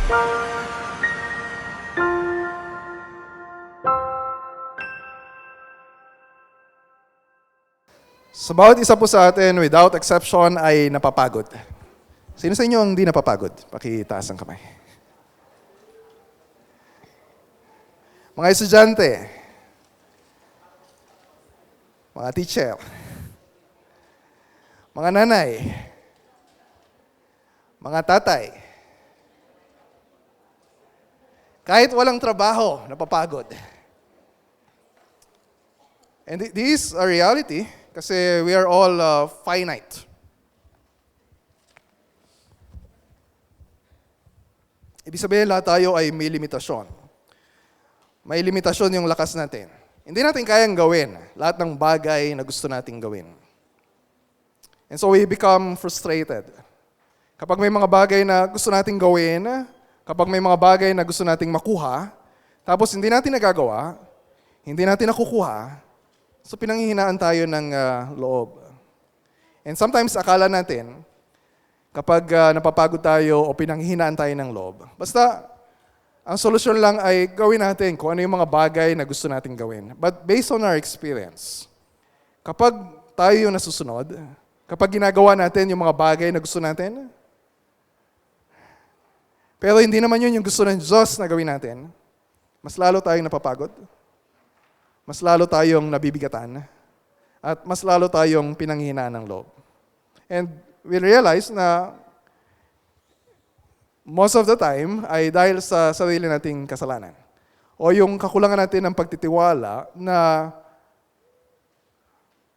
Sa bawat isa po sa atin, without exception, ay napapagod. Sino sa inyo ang hindi napapagod? Pakitaas ang kamay. Mga estudyante, mga teacher, mga nanay, mga tatay, kahit walang trabaho, napapagod. And this is a reality kasi we are all finite. Ibig sabihin, lahat tayo ay may limitasyon. May limitasyon yung lakas natin. Hindi natin kayang gawin lahat ng bagay na gusto nating gawin. And so we become frustrated. Kapag may mga bagay na gusto nating gawin, kapag may mga bagay na gusto nating makuha, tapos hindi natin nagagawa, hindi natin nakukuha, so pinanghihinaan tayo ng loob. And sometimes akala natin, kapag napapagod tayo o pinanghihinaan tayo ng loob, basta ang solusyon lang ay gawin natin kung ano yung mga bagay na gusto nating gawin. But based on our experience, kapag tayo yung nasusunod, kapag ginagawa natin yung mga bagay na gusto natin, pero hindi naman yun yung gusto ng Diyos na gawin natin, mas lalo tayong napapagod, mas lalo tayong nabibigatan, at mas lalo tayong pinanghihinaan ng loob. And we realize na most of the time ay dahil sa sarili nating kasalanan. O yung kakulangan natin ng pagtitiwala na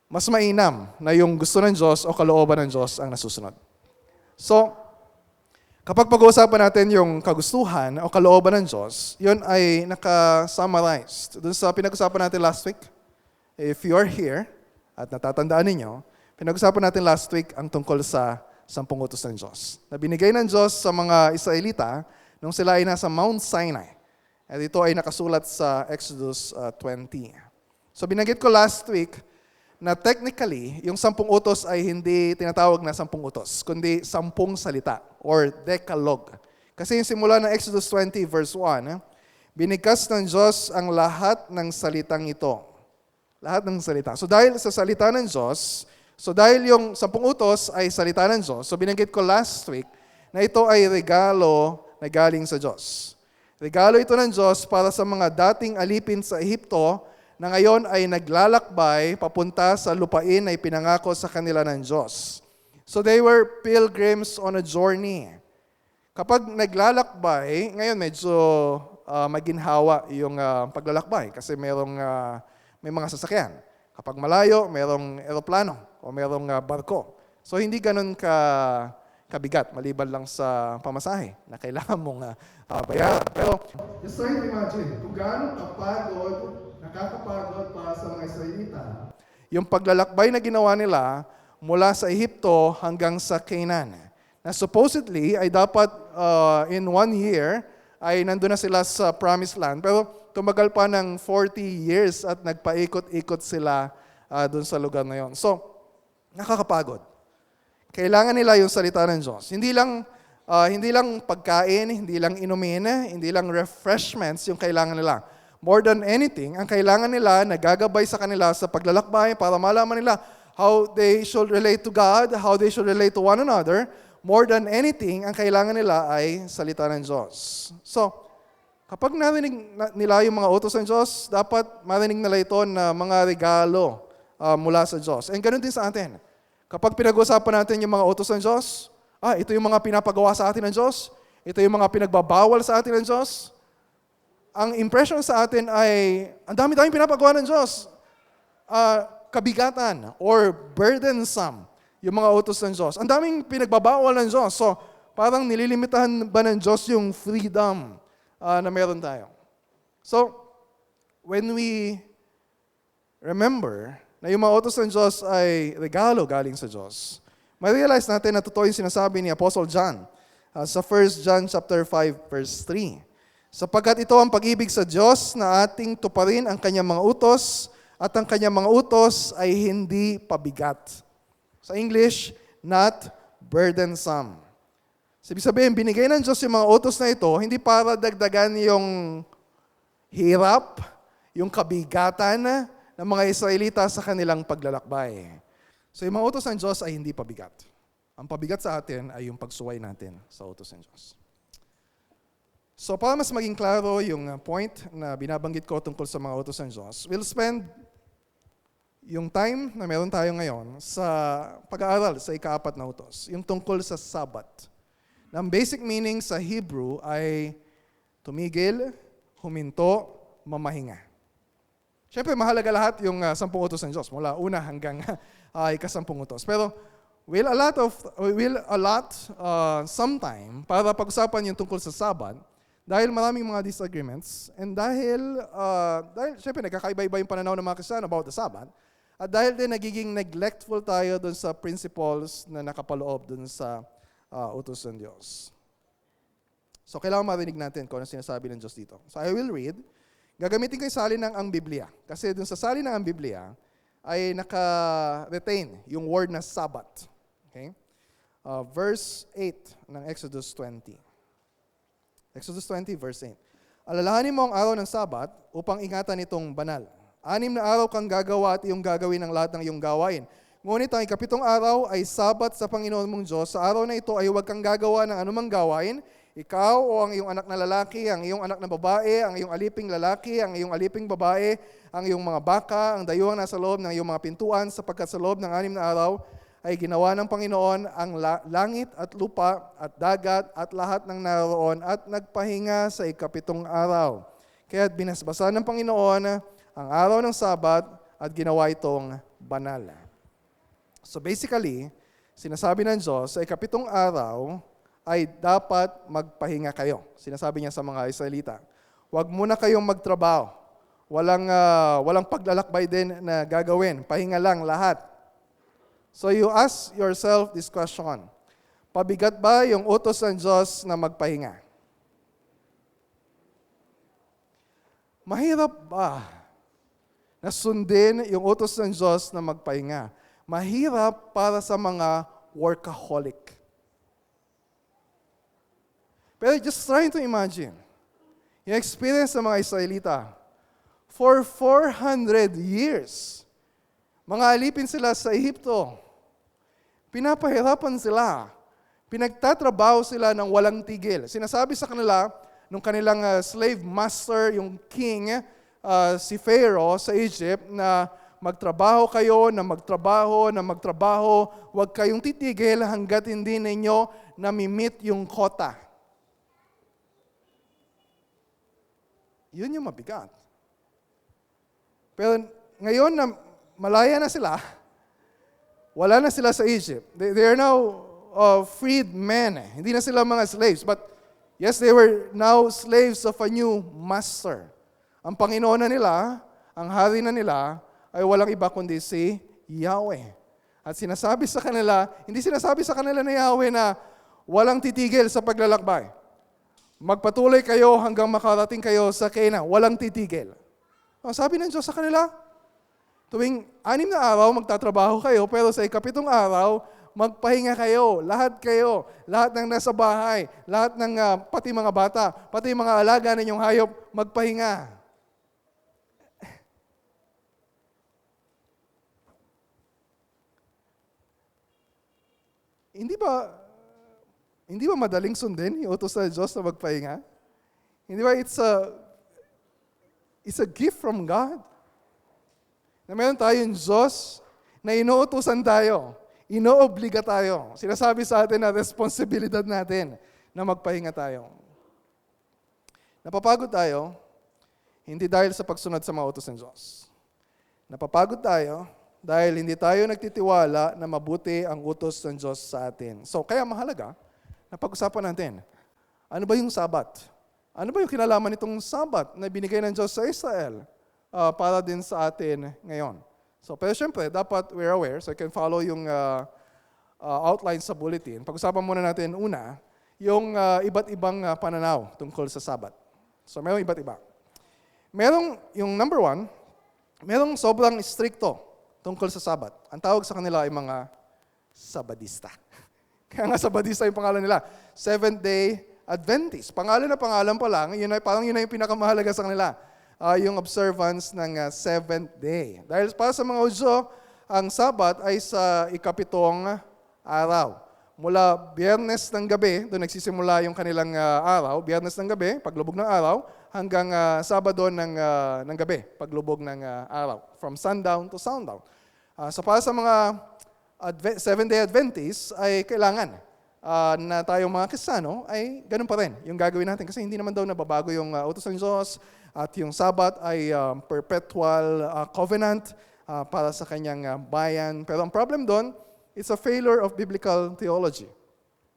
mas mainam na yung gusto ng Diyos o kalooban ng Diyos ang nasusunod. So, kapag pag-uusapan natin yung kagustuhan o kalooban ng Diyos, yun ay naka-summarized dun sa pinag-usapan natin last week. If you are here at natatandaan ninyo, pinag-usapan natin last week ang tungkol sa 10 utos ng Diyos na binigay ng Diyos sa mga Israelita nung sila ay nasa Mount Sinai. At ito ay nakasulat sa Exodus 20. So binanggit ko last week na technically, yung 10 utos ay hindi tinatawag na 10 utos, kundi 10 salita or Decalogue. Kasi yung simula ng Exodus 20 verse 1, binigkas ng Diyos ang lahat ng salitang ito. Lahat ng salita. So dahil sa salita ng Diyos, dahil yung 10 utos ay salita ng Diyos, so binanggit ko last week na ito ay regalo na galing sa Diyos. Regalo ito ng Diyos para sa mga dating alipin sa Ehipto na ngayon ay naglalakbay papunta sa lupain na ipinangako sa kanila ng Diyos. So they were pilgrims on a journey. Kapag naglalakbay, ngayon medyo maginhawa yung paglalakbay kasi may mga sasakyan. Kapag malayo, mayroong eroplano o mayroong barko. So hindi ganun kabigat, maliban lang sa pamasahe na kailangan mong bayaran. Pero just try to imagine kung gaano nakakapagod para sa mga Israelita yung paglalakbay na ginawa nila mula sa Ehipto hanggang sa Canaan. Na supposedly ay dapat in 1 year ay nandun na sila sa Promised Land. Pero tumagal pa ng 40 years at nagpaikot-ikot sila dun sa lugar na yon. So, nakakapagod. Kailangan nila yung salita ng Diyos. Hindi lang pagkain, hindi lang inumin, hindi lang refreshments yung kailangan nila. More than anything, ang kailangan nila nagagabay sa kanila sa paglalakbay para malaman nila how they should relate to God, how they should relate to one another. More than anything, ang kailangan nila ay salita ng Diyos. So, kapag narinig nila yung mga utos ng Diyos, dapat marinig nila ito na mga regalo mula sa Diyos. And ganoon din sa atin. Kapag pinag-usapan natin yung mga utos ng Diyos, ito yung mga pinapagawa sa atin ng Diyos, ito yung mga pinagbabawal sa atin ng Diyos, ang impression sa atin ay, ang dami-daming pinapagawa ng Diyos. Kabigatan or burdensome yung mga utos ng Diyos. Ang daming pinagbabawal ng Diyos. So, parang nililimitahan ba ng Diyos yung freedom na meron tayo? So, when we remember na yung mga utos ng Diyos ay regalo galing sa Diyos, ma-realize natin na totoo yung sinasabi ni Apostle John sa 1 John chapter 5 verse 3. Sapagkat ito ang pag-ibig sa Diyos na ating tuparin ang kanyang mga utos at ang kanyang mga utos ay hindi pabigat. Sa English, not burdensome. So, ibig sabihin, binigay ng Diyos yung mga utos na ito, hindi para dagdagan yung hirap, yung kabigatan ng mga Israelita sa kanilang paglalakbay. So, yung mga utos ng Diyos ay hindi pabigat. Ang pabigat sa atin ay yung pagsuway natin sa utos ng Diyos. So, para mas maging klaro yung point na binabanggit ko tungkol sa mga utos ng Diyos, we'll spend yung time na meron tayo ngayon sa pag-aaral sa ika-4 na utos, yung tungkol sa Sabbath. Ang basic meaning sa Hebrew ay tumigil, huminto, mamahinga. Siyempre, mahalaga lahat yung 10 utos ng Diyos, mula una hanggang ika-10 utos. Pero we'll allot some time para pag-usapan yung tungkol sa Sabbath dahil maraming mga disagreements and dahil siyempre, nagkakaiba-iba yung pananaw ng mga Kristiyano about the Sabbath at dahil din nagiging neglectful tayo dun sa principles na nakapaloob dun sa utos ng Diyos. So, kailangan marinig natin kung ano sinasabi ng Diyos dito. So, I will read. Gagamitin ko yung salinang ang Biblia. Kasi dun sa salinang ang Biblia, ay naka-retain yung word na Sabbath. Okay? Verse 8 ng Exodus 20. Exodus 20, verse 8. Alalahanin mo ang araw ng Sabbath upang ingatan itong banal. 6 na araw kang gagawa at iyong gagawin ang lahat ng iyong gawain. Ngunit ang ika-7 araw ay Sabat sa Panginoon mong Diyos. Sa araw na ito ay huwag kang gagawa ng anumang gawain. Ikaw o ang iyong anak na lalaki, ang iyong anak na babae, ang iyong aliping lalaki, ang iyong aliping babae, ang iyong mga baka, ang dayuhang nasa loob ng iyong mga pintuan, sapagkat sa loob ng 6 na araw ay ginawa ng Panginoon ang langit at lupa at dagat at lahat ng naroon at nagpahinga sa ika-7 araw. Kaya't binasbasan ng Panginoon ang araw ng Sabat at ginawa itong banal. So basically, sinasabi ng Diyos, sa ika-7 araw ay dapat magpahinga kayo. Sinasabi niya sa mga Israelita, huwag muna kayong magtrabaho. Walang paglalakbay din na gagawin. Pahinga lang lahat. So you ask yourself this question, pabigat ba yung utos ng Diyos na magpahinga? Mahirap ba na sundin yung utos ng Diyos na magpahinga? Mahirap para sa mga workaholic. Pero just trying to imagine, yung experience ng mga Israelita, for 400 years, mga alipin sila sa Ehipto, pinapahirapan sila, pinagtatrabaho sila ng walang tigil. Sinasabi sa kanila, nung kanilang slave master, yung king, si Pharaoh sa Egypt, na magtrabaho kayo, na magtrabaho, huwag kayong titigil hanggat hindi ninyo nami-meet yung quota. Yun yung mabigat. Pero ngayon na malaya na sila, wala na sila sa Egypt. They are now freed men. Hindi na sila mga slaves. But yes, they were now slaves of a new master. Ang Panginoon na nila, ang hari na nila, ay walang iba kundi si Yahweh. At sinasabi sa kanila, hindi sinasabi sa kanila na Yahweh na walang titigil sa paglalakbay. Magpatuloy kayo hanggang makarating kayo sa Canaan. Walang titigil. Ang sabi ng Diyos sa kanila, tuwing 6 na araw, magtatrabaho kayo, pero sa ika-7 araw, magpahinga kayo. Lahat ng nasa bahay, lahat ng pati mga bata, pati mga alaga ninyong hayop, magpahinga. Hindi ba madaling sundin yung utos ng Diyos na magpahinga? Hindi ba it's a gift from God? Na meron tayong Diyos na inuutusan tayo, inoobliga tayo. Sinasabi sa atin na responsibilidad natin na magpahinga tayo. Napapagod tayo, hindi dahil sa pagsunod sa mga utos ng Diyos. Napapagod tayo dahil hindi tayo nagtitiwala na mabuti ang utos ng Diyos sa atin. So, kaya mahalaga na pag-usapan natin, ano ba yung Sabat? Ano ba yung kinalaman nitong Sabat na binigay ng Diyos sa Israel para din sa atin ngayon? So, pero syempre, dapat we're aware, so you can follow yung outline sa bulletin. Pag-usapan muna natin una, yung iba't ibang pananaw tungkol sa Sabat. So, merong iba't iba. Merong, yung number 1, merong sobrang stricto tungkol sa Sabat. Ang tawag sa kanila ay mga Sabadista. Kaya nga Sabadista yung pangalan nila. Seventh-day Adventist. Pangalan na pangalan pa lang, parang yun na yung pinakamahalaga sa kanila. Yung observance ng seventh day. Dahil para sa mga Hudyo, ang Sabat ay sa ikapitong araw. Mula Biyernes ng gabi, doon nagsisimula yung kanilang araw, Biyernes ng gabi, paglubog ng araw, hanggang Sabado ng gabi, paglubog ng araw. From sundown to sundown. So para sa mga Seventh-day Adventists ay kailangan na tayong mga Kristiyano ay ganun pa rin yung gagawin natin. Kasi hindi naman daw nababago yung utos ng Diyos at yung Sabat ay perpetual covenant para sa kanyang bayan. Pero ang problem doon, it's a failure of biblical theology.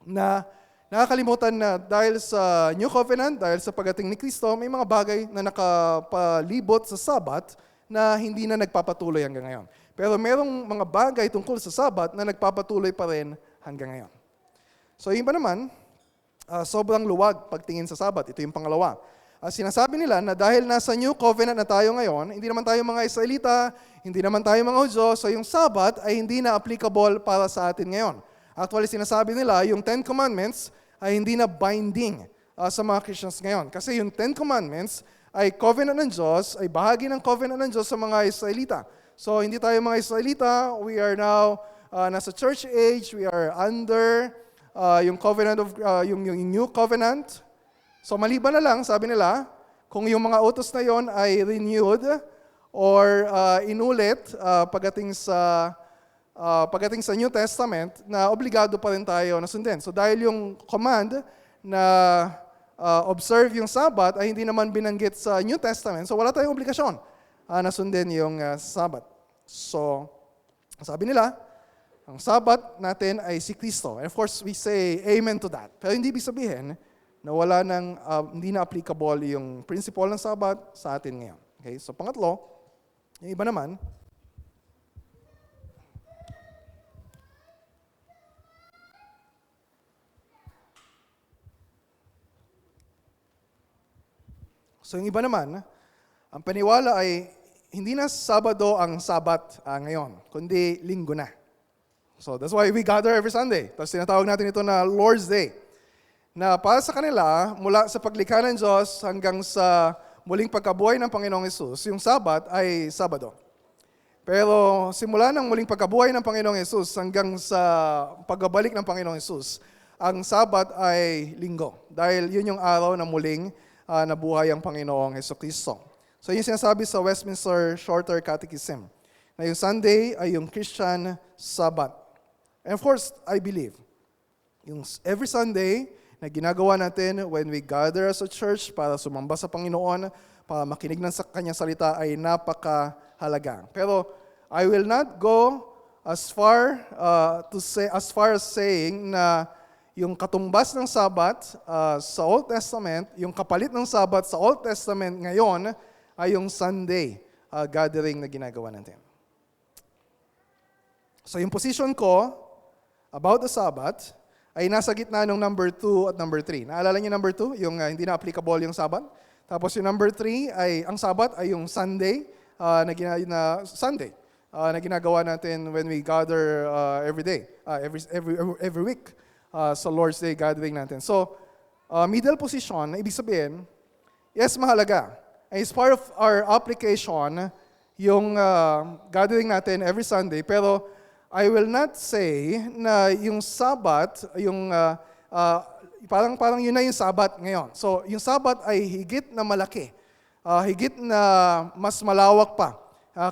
Na nakakalimutan na dahil sa New Covenant, dahil sa pagating ni Kristo, may mga bagay na nakapalibot sa Sabat na hindi na nagpapatuloy hanggang ngayon. Pero merong mga bagay tungkol sa Sabat na nagpapatuloy pa rin hanggang ngayon. So yung iba naman, sobrang luwag pagtingin sa Sabat. Ito yung pangalawa. Sinasabi nila na dahil nasa New Covenant na tayo ngayon, hindi naman tayo mga Israelita, hindi naman tayo mga Hudyo, so yung Sabat ay hindi na applicable para sa atin ngayon. Actually, sinasabi nila, yung Ten Commandments ay hindi na binding sa mga Christians ngayon. Kasi yung Ten Commandments ay covenant ng Diyos, ay bahagi ng covenant ng Diyos sa mga Israelita. So hindi tayo mga Israelita, we are now nasa church age, we are under yung covenant of yung New Covenant. So maliban na lang, sabi nila, kung yung mga utos na yon ay renewed or inulit pagdating sa New Testament, na obligado pa rin tayo na sundin. So dahil yung command na observe yung Sabat ay hindi naman binanggit sa New Testament, so wala tayong obligasyon na sundin yung Sabat. So sabi nila, ang Sabat natin ay si Kristo. And of course, we say amen to that. Pero hindi ibig sabihin na hindi na applicable yung principle ng Sabat sa atin ngayon. Okay? So pangatlo, yung iba naman, ang paniwala ay hindi na Sabado ang Sabat ngayon, kundi Linggo na. So that's why we gather every Sunday. Tapos tinatawag natin ito na Lord's Day. Na para sa kanila, mula sa paglikha ng Diyos hanggang sa muling pagkabuhay ng Panginoong Hesus, yung Sabat ay Sabado. Pero simula ng muling pagkabuhay ng Panginoong Hesus hanggang sa pagbabalik ng Panginoong Hesus, ang Sabat ay Linggo. Dahil yun yung araw na muling nabuhay ang Panginoong Hesukristo. So yun sinasabi sa Westminster Shorter Catechism, na yung Sunday ay yung Christian Sabbath. And of course, I believe, yung every Sunday na ginagawa natin when we gather as a church para sumamba sa Panginoon, para makinig ng kanyang salita ay napakahalaga. Pero I will not go as far as saying na yung katumbas ng Sabat sa Old Testament, yung kapalit ng Sabat sa Old Testament ngayon ay yung Sunday gathering na ginagawa natin. So yung position ko about the Sabbath ay nasa gitna ng number 2 at number 3. Naalala niyo number 2? Yung hindi na applicable yung Sabbath. Tapos yung number 3 ay, ang Sabbath ay yung Sunday na ginagawa natin when we gather every day, every week sa Lord's Day gathering natin. So, middle position, ibig sabihin, yes, mahalaga. As part of our application, yung gathering natin every Sunday, pero I will not say na yung Sabat, yung parang yun na yung Sabat ngayon. So, yung Sabat ay higit na malaki, higit na mas malawak pa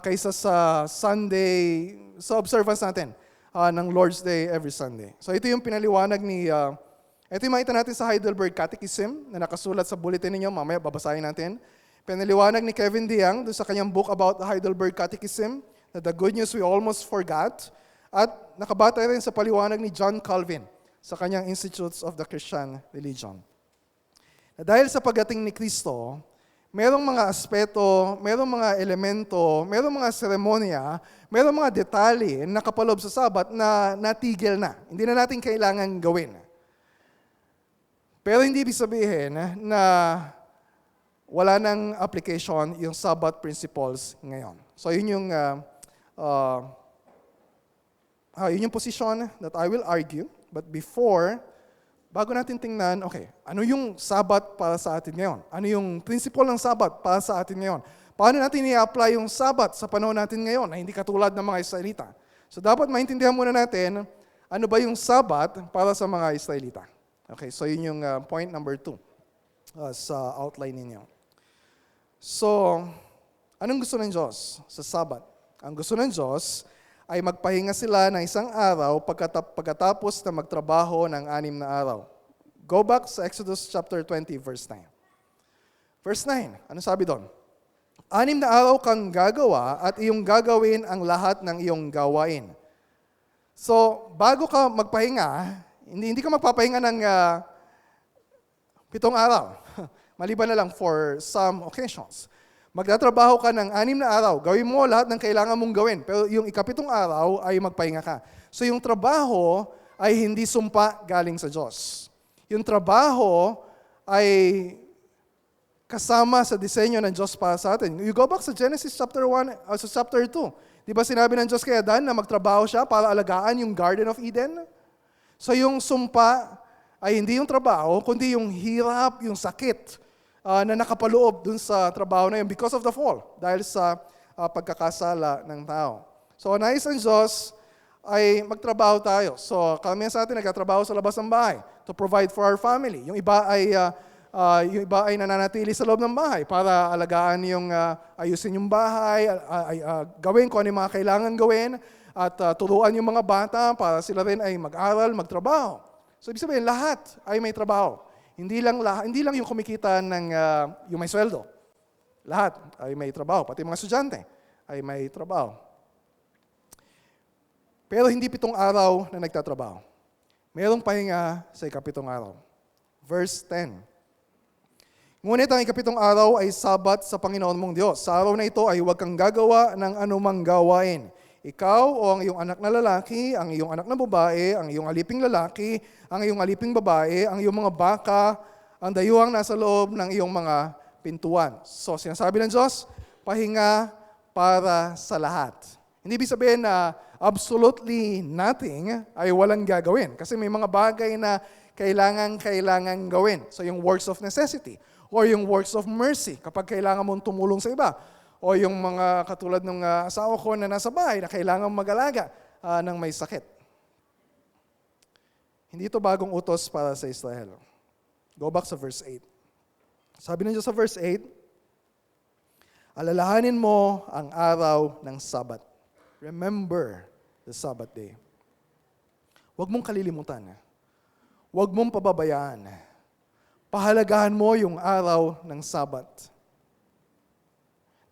kaysa sa Sunday, sa observance natin ng Lord's Day every Sunday. So, ito yung pinaliwanag ito yung makita natin sa Heidelberg Catechism na nakasulat sa bulletin ninyo, mamaya babasahin natin. Pinaliwanag ni Kevin DeYoung doon sa kanyang book about the Heidelberg Catechism, na the good news we almost forgot. At nakabatay rin sa paliwanag ni John Calvin sa kanyang Institutes of the Christian Religion. Na dahil sa pagdating ni Kristo, merong mga aspeto, merong mga elemento, merong mga seremonya, merong mga detalye na kapalob sa Sabat na natigil na. Hindi na natin kailangan gawin. Pero hindi ibig sabihin na wala nang application yung Sabbath principles ngayon. So yun yung position that I will argue But before, bago natin tingnan, okay, ano yung Sabat para sa atin ngayon? Ano yung principle ng Sabat para sa atin ngayon? Paano natin i-apply yung Sabat sa panahon natin ngayon na hindi katulad ng mga Israelita? So dapat maintindihan muna natin, ano ba yung Sabat para sa mga Israelita? Okay, so yun yung point number 2 sa outline ninyo. So, anong gusto ng Diyos sa Sabat? Ang gusto ng Diyos ay magpahinga sila ng isang araw pagkatapos na magtrabaho ng 6 na araw. Go back sa Exodus chapter 20, verse 9. Verse 9, ano sabi doon? 6 na araw kang gagawa at iyong gagawin ang lahat ng iyong gawain. So, bago ka magpahinga, hindi ka magpapahinga ng 7 araw. Maliban na lang for some occasions. Magtatrabaho ka ng 6 na araw. Gawin mo lahat ng kailangan mong gawin. Pero yung 7 araw ay magpahinga ka. So yung trabaho ay hindi sumpa galing sa Diyos. Yung trabaho ay kasama sa disenyo ng Diyos para sa atin. You go back sa Genesis chapter 1, sa chapter 2. Di ba sinabi ng Diyos kay Adan na magtrabaho siya para alagaan yung Garden of Eden? So yung sumpa ay hindi yung trabaho, kundi yung hirap, yung sakit na nakapaloob dun sa trabaho na yun because of the fall, dahil sa pagkakasala ng tao. So, nais ng Diyos ay magtrabaho tayo. So, kami sa atin nagtatrabaho sa labas ng bahay to provide for our family. Yung iba ay nananatili sa loob ng bahay para alagaan yung ayusin yung bahay, gawin kung ano yung mga kailangan gawin, at turuan yung mga bata para sila rin ay mag-aral, magtrabaho. So, ibig sabihin, lahat ay may trabaho. Hindi lang yung kumikita ng yung may sweldo. Lahat ay may trabaho, pati mga estudyante ay may trabaho. Pero hindi 7 araw na nagtatrabaho. Mayroong pahinga sa 7 araw. Verse 10. Ngunit ang 7 araw ay Sabat sa Panginoon mong Diyos. Sa araw na ito ay huwag kang gagawa ng anumang gawain. Ikaw o ang iyong anak na lalaki, ang iyong anak na babae, ang iyong aliping lalaki, ang iyong aliping babae, ang iyong mga baka, ang dayuhang nasa loob ng iyong mga pintuan. So, sinasabi ng Diyos, pahinga para sa lahat. Hindi ibig sabihin na absolutely nothing ay walang gagawin. Kasi may mga bagay na kailangan gawin. So, yung works of necessity or yung works of mercy kapag kailangan mong tumulong sa iba. O yung mga katulad ng asawa ko na nasa bahay na kailangan mag-alaga ng may sakit. Hindi ito bagong utos para sa Israel. Go back sa verse 8. Sabi ng Diyos sa verse 8, alalahanin mo ang araw ng Sabat. Remember the Sabbath day. Huwag mong kalilimutan. Huwag mong pababayaan. Pahalagahan mo yung araw ng Sabat.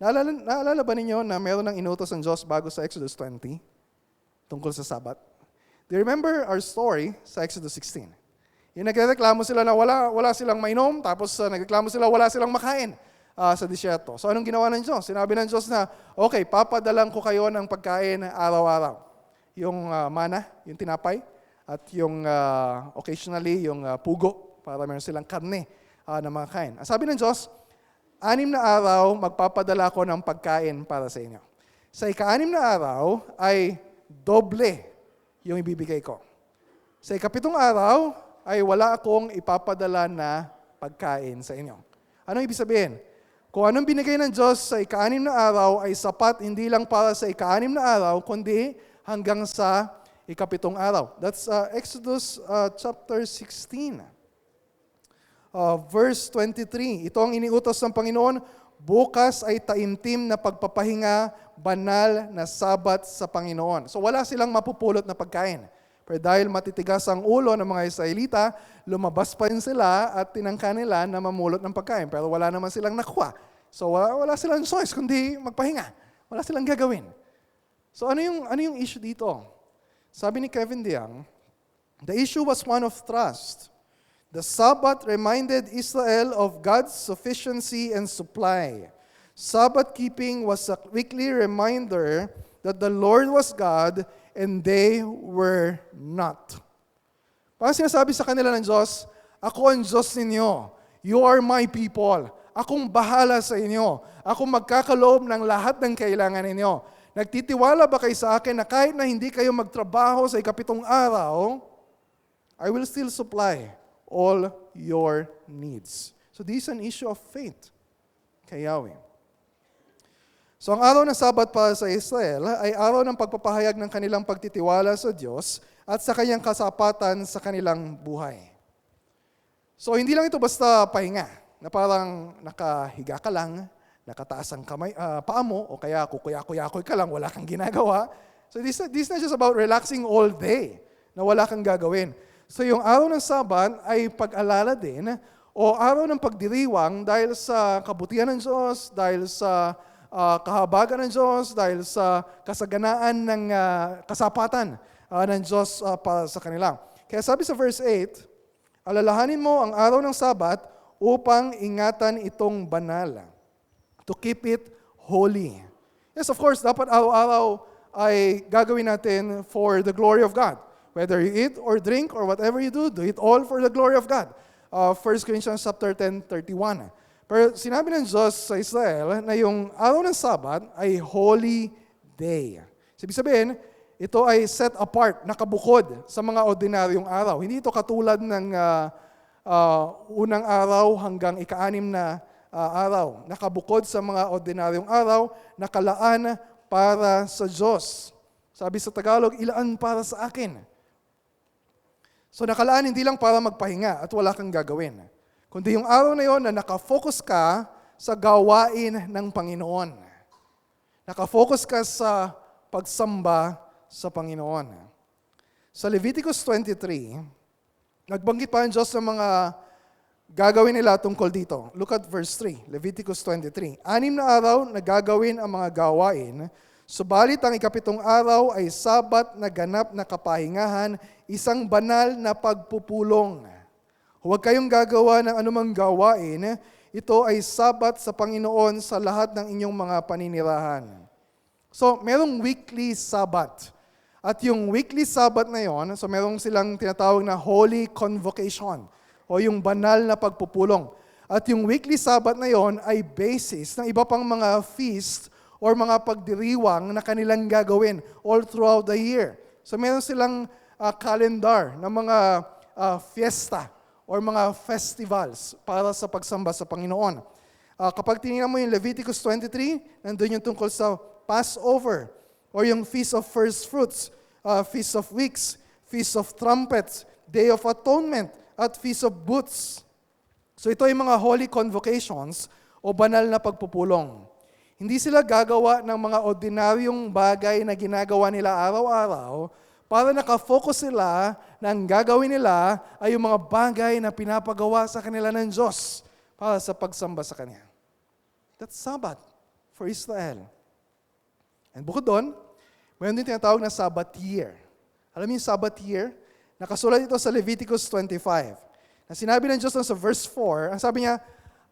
Naalala ba ninyo na meron ng inutos ng Diyos bago sa Exodus 20 tungkol sa Sabat? Do you remember our story sa Exodus 16? Yung nagreklamo sila na wala silang mainom, tapos nagreklamo sila wala silang makain sa disyerto. So anong ginawa ng Diyos? Sinabi ng Diyos na, okay, papadalang ko kayo ng pagkain araw-araw. Yung mana, yung tinapay, at yung occasionally yung pugo, para meron silang karne na makain. Sabi ng Diyos, 6 na araw, magpapadala ko ng pagkain para sa inyo. Sa 6 na araw, ay doble yung ibibigay ko. Sa 7 araw, ay wala akong ipapadala na pagkain sa inyo. Anong ibig sabihin? Kung anong binigay ng Diyos sa 6 na araw, ay sapat hindi lang para sa 6 na araw, kundi hanggang sa 7 araw. That's Exodus chapter 16. Verse 23, ito ang iniutos ng Panginoon, bukas ay taimtim na pagpapahinga, banal na Sabat sa Panginoon. So wala silang mapupulot na pagkain. Pero dahil matitigas ang ulo ng mga Israelita, lumabas pa rin sila at tinangka nila na mamulot ng pagkain. Pero wala naman silang nakuha. So wala silang choice kundi magpahinga. Wala silang gagawin. So ano yung issue dito? Sabi ni Kevin DeYoung, the issue was one of trust. The Sabbath reminded Israel of God's sufficiency and supply. Sabbath keeping was a weekly reminder that the Lord was God and they were not. Parang sinasabi sa kanila ng Diyos, ako ang Diyos ninyo. You are my people. Akong bahala sa inyo. Akong magkakaloob ng lahat ng kailangan ninyo. Nagtitiwala ba kayo sa akin na kahit na hindi kayo magtrabaho sa 7 araw, I will still supply all your needs. So this is an issue of faith kay Yahweh. So ang araw ng Sabat para sa Israel ay araw ng pagpapahayag ng kanilang pagtitiwala sa Diyos at sa kanyang kasapatan sa kanilang buhay. So hindi lang ito basta pahinga, na parang nakahiga ka lang, nakataas ang paa mo, o kaya kukuya-kuyakoy ka lang, wala kang ginagawa. So this is not just about relaxing all day, na wala kang gagawin. So yung araw ng Sabat ay pag-alala din, o araw ng pagdiriwang dahil sa kabutihan ng Diyos, dahil sa kahabagan ng Diyos, dahil sa kasaganaan ng kasapatan ng Diyos para sa kanila. Kaya sabi sa verse 8, alalahanin mo ang araw ng Sabat upang ingatan itong banal, to keep it holy. Yes, of course, dapat araw-araw ay gagawin natin for the glory of God. Whether you eat or drink or whatever you do it all for the glory of God. 1 Corinthians chapter 10:31. Pero sinabi ng Diyos sa Israel na yung araw ng Sabat ay holy day. Ibig sabihin, ito ay set apart, nakabukod sa mga ordinaryong araw. Hindi ito katulad ng unang araw hanggang ika-6 na araw. Nakabukod sa mga ordinaryong araw, nakalaan para sa Diyos. Sabi sa Tagalog, ilaan para sa akin. So nakalaan hindi lang para magpahinga at wala kang gagawin, kundi yung araw na yon na nakafocus ka sa gawain ng Panginoon. Nakafocus ka sa pagsamba sa Panginoon. Sa Leviticus 23, nagbanggit pa ang Diyos ng mga gagawin nila tungkol dito. Look at verse 3, Leviticus 23. 6 na araw na gagawin ang mga gawain, subalit ang ikapitong araw ay Sabat na ganap na kapahingahan, isang banal na pagpupulong. Huwag kayong gagawa ng anumang gawain, ito ay Sabat sa Panginoon sa lahat ng inyong mga paninirahan. So, merong weekly Sabat. At yung weekly Sabat na yon, so merong silang tinatawag na Holy Convocation o yung banal na pagpupulong. At yung weekly Sabat na yon ay basis ng iba pang mga feast or mga pagdiriwang na kanilang gagawin all throughout the year. So meron silang calendar ng mga fiesta or mga festivals para sa pagsamba sa Panginoon. Kapag tinignan mo yung Leviticus 23, nandun yung tungkol sa Passover, or yung Feast of First Fruits, Feast of Weeks, Feast of Trumpets, Day of Atonement, at Feast of Booths. So ito ay mga holy convocations o banal na pagpupulong. Hindi sila gagawa ng mga ordinaryong bagay na ginagawa nila araw-araw para nakafocus sila na ang gagawin nila ay yung mga bagay na pinapagawa sa kanila ng Diyos para sa pagsamba sa Kanya. That's Sabbath for Israel. And bukod doon, mayroon din tinatawag na Sabbath year. Alam niyo yung Sabbath year? Nakasulat ito sa Leviticus 25. Na sinabi ng Diyos sa verse 4, ang sabi niya,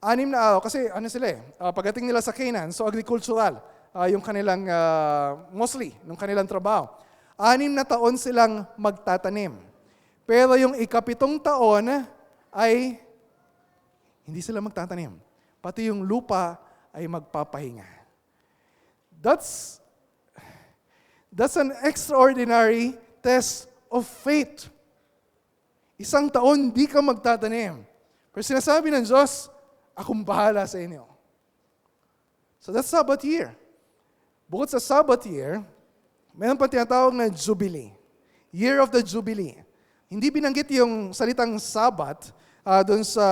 6 na araw, kasi pagdating nila sa Canaan, so agricultural, yung kanilang, mostly, yung kanilang trabaho. 6 na taon silang magtatanim. Pero yung ikapitong taon ay hindi sila magtatanim. Pati yung lupa ay magpapahinga. That's an extraordinary test of faith. Isang taon di ka magtatanim. Pero sinasabi ng Diyos, akong bahala sa inyo. So that's Sabbath year. Bukod sa Sabbath year, mayroon pa tinatawag na Jubilee. Year of the Jubilee. Hindi binanggit yung salitang Sabbath doon sa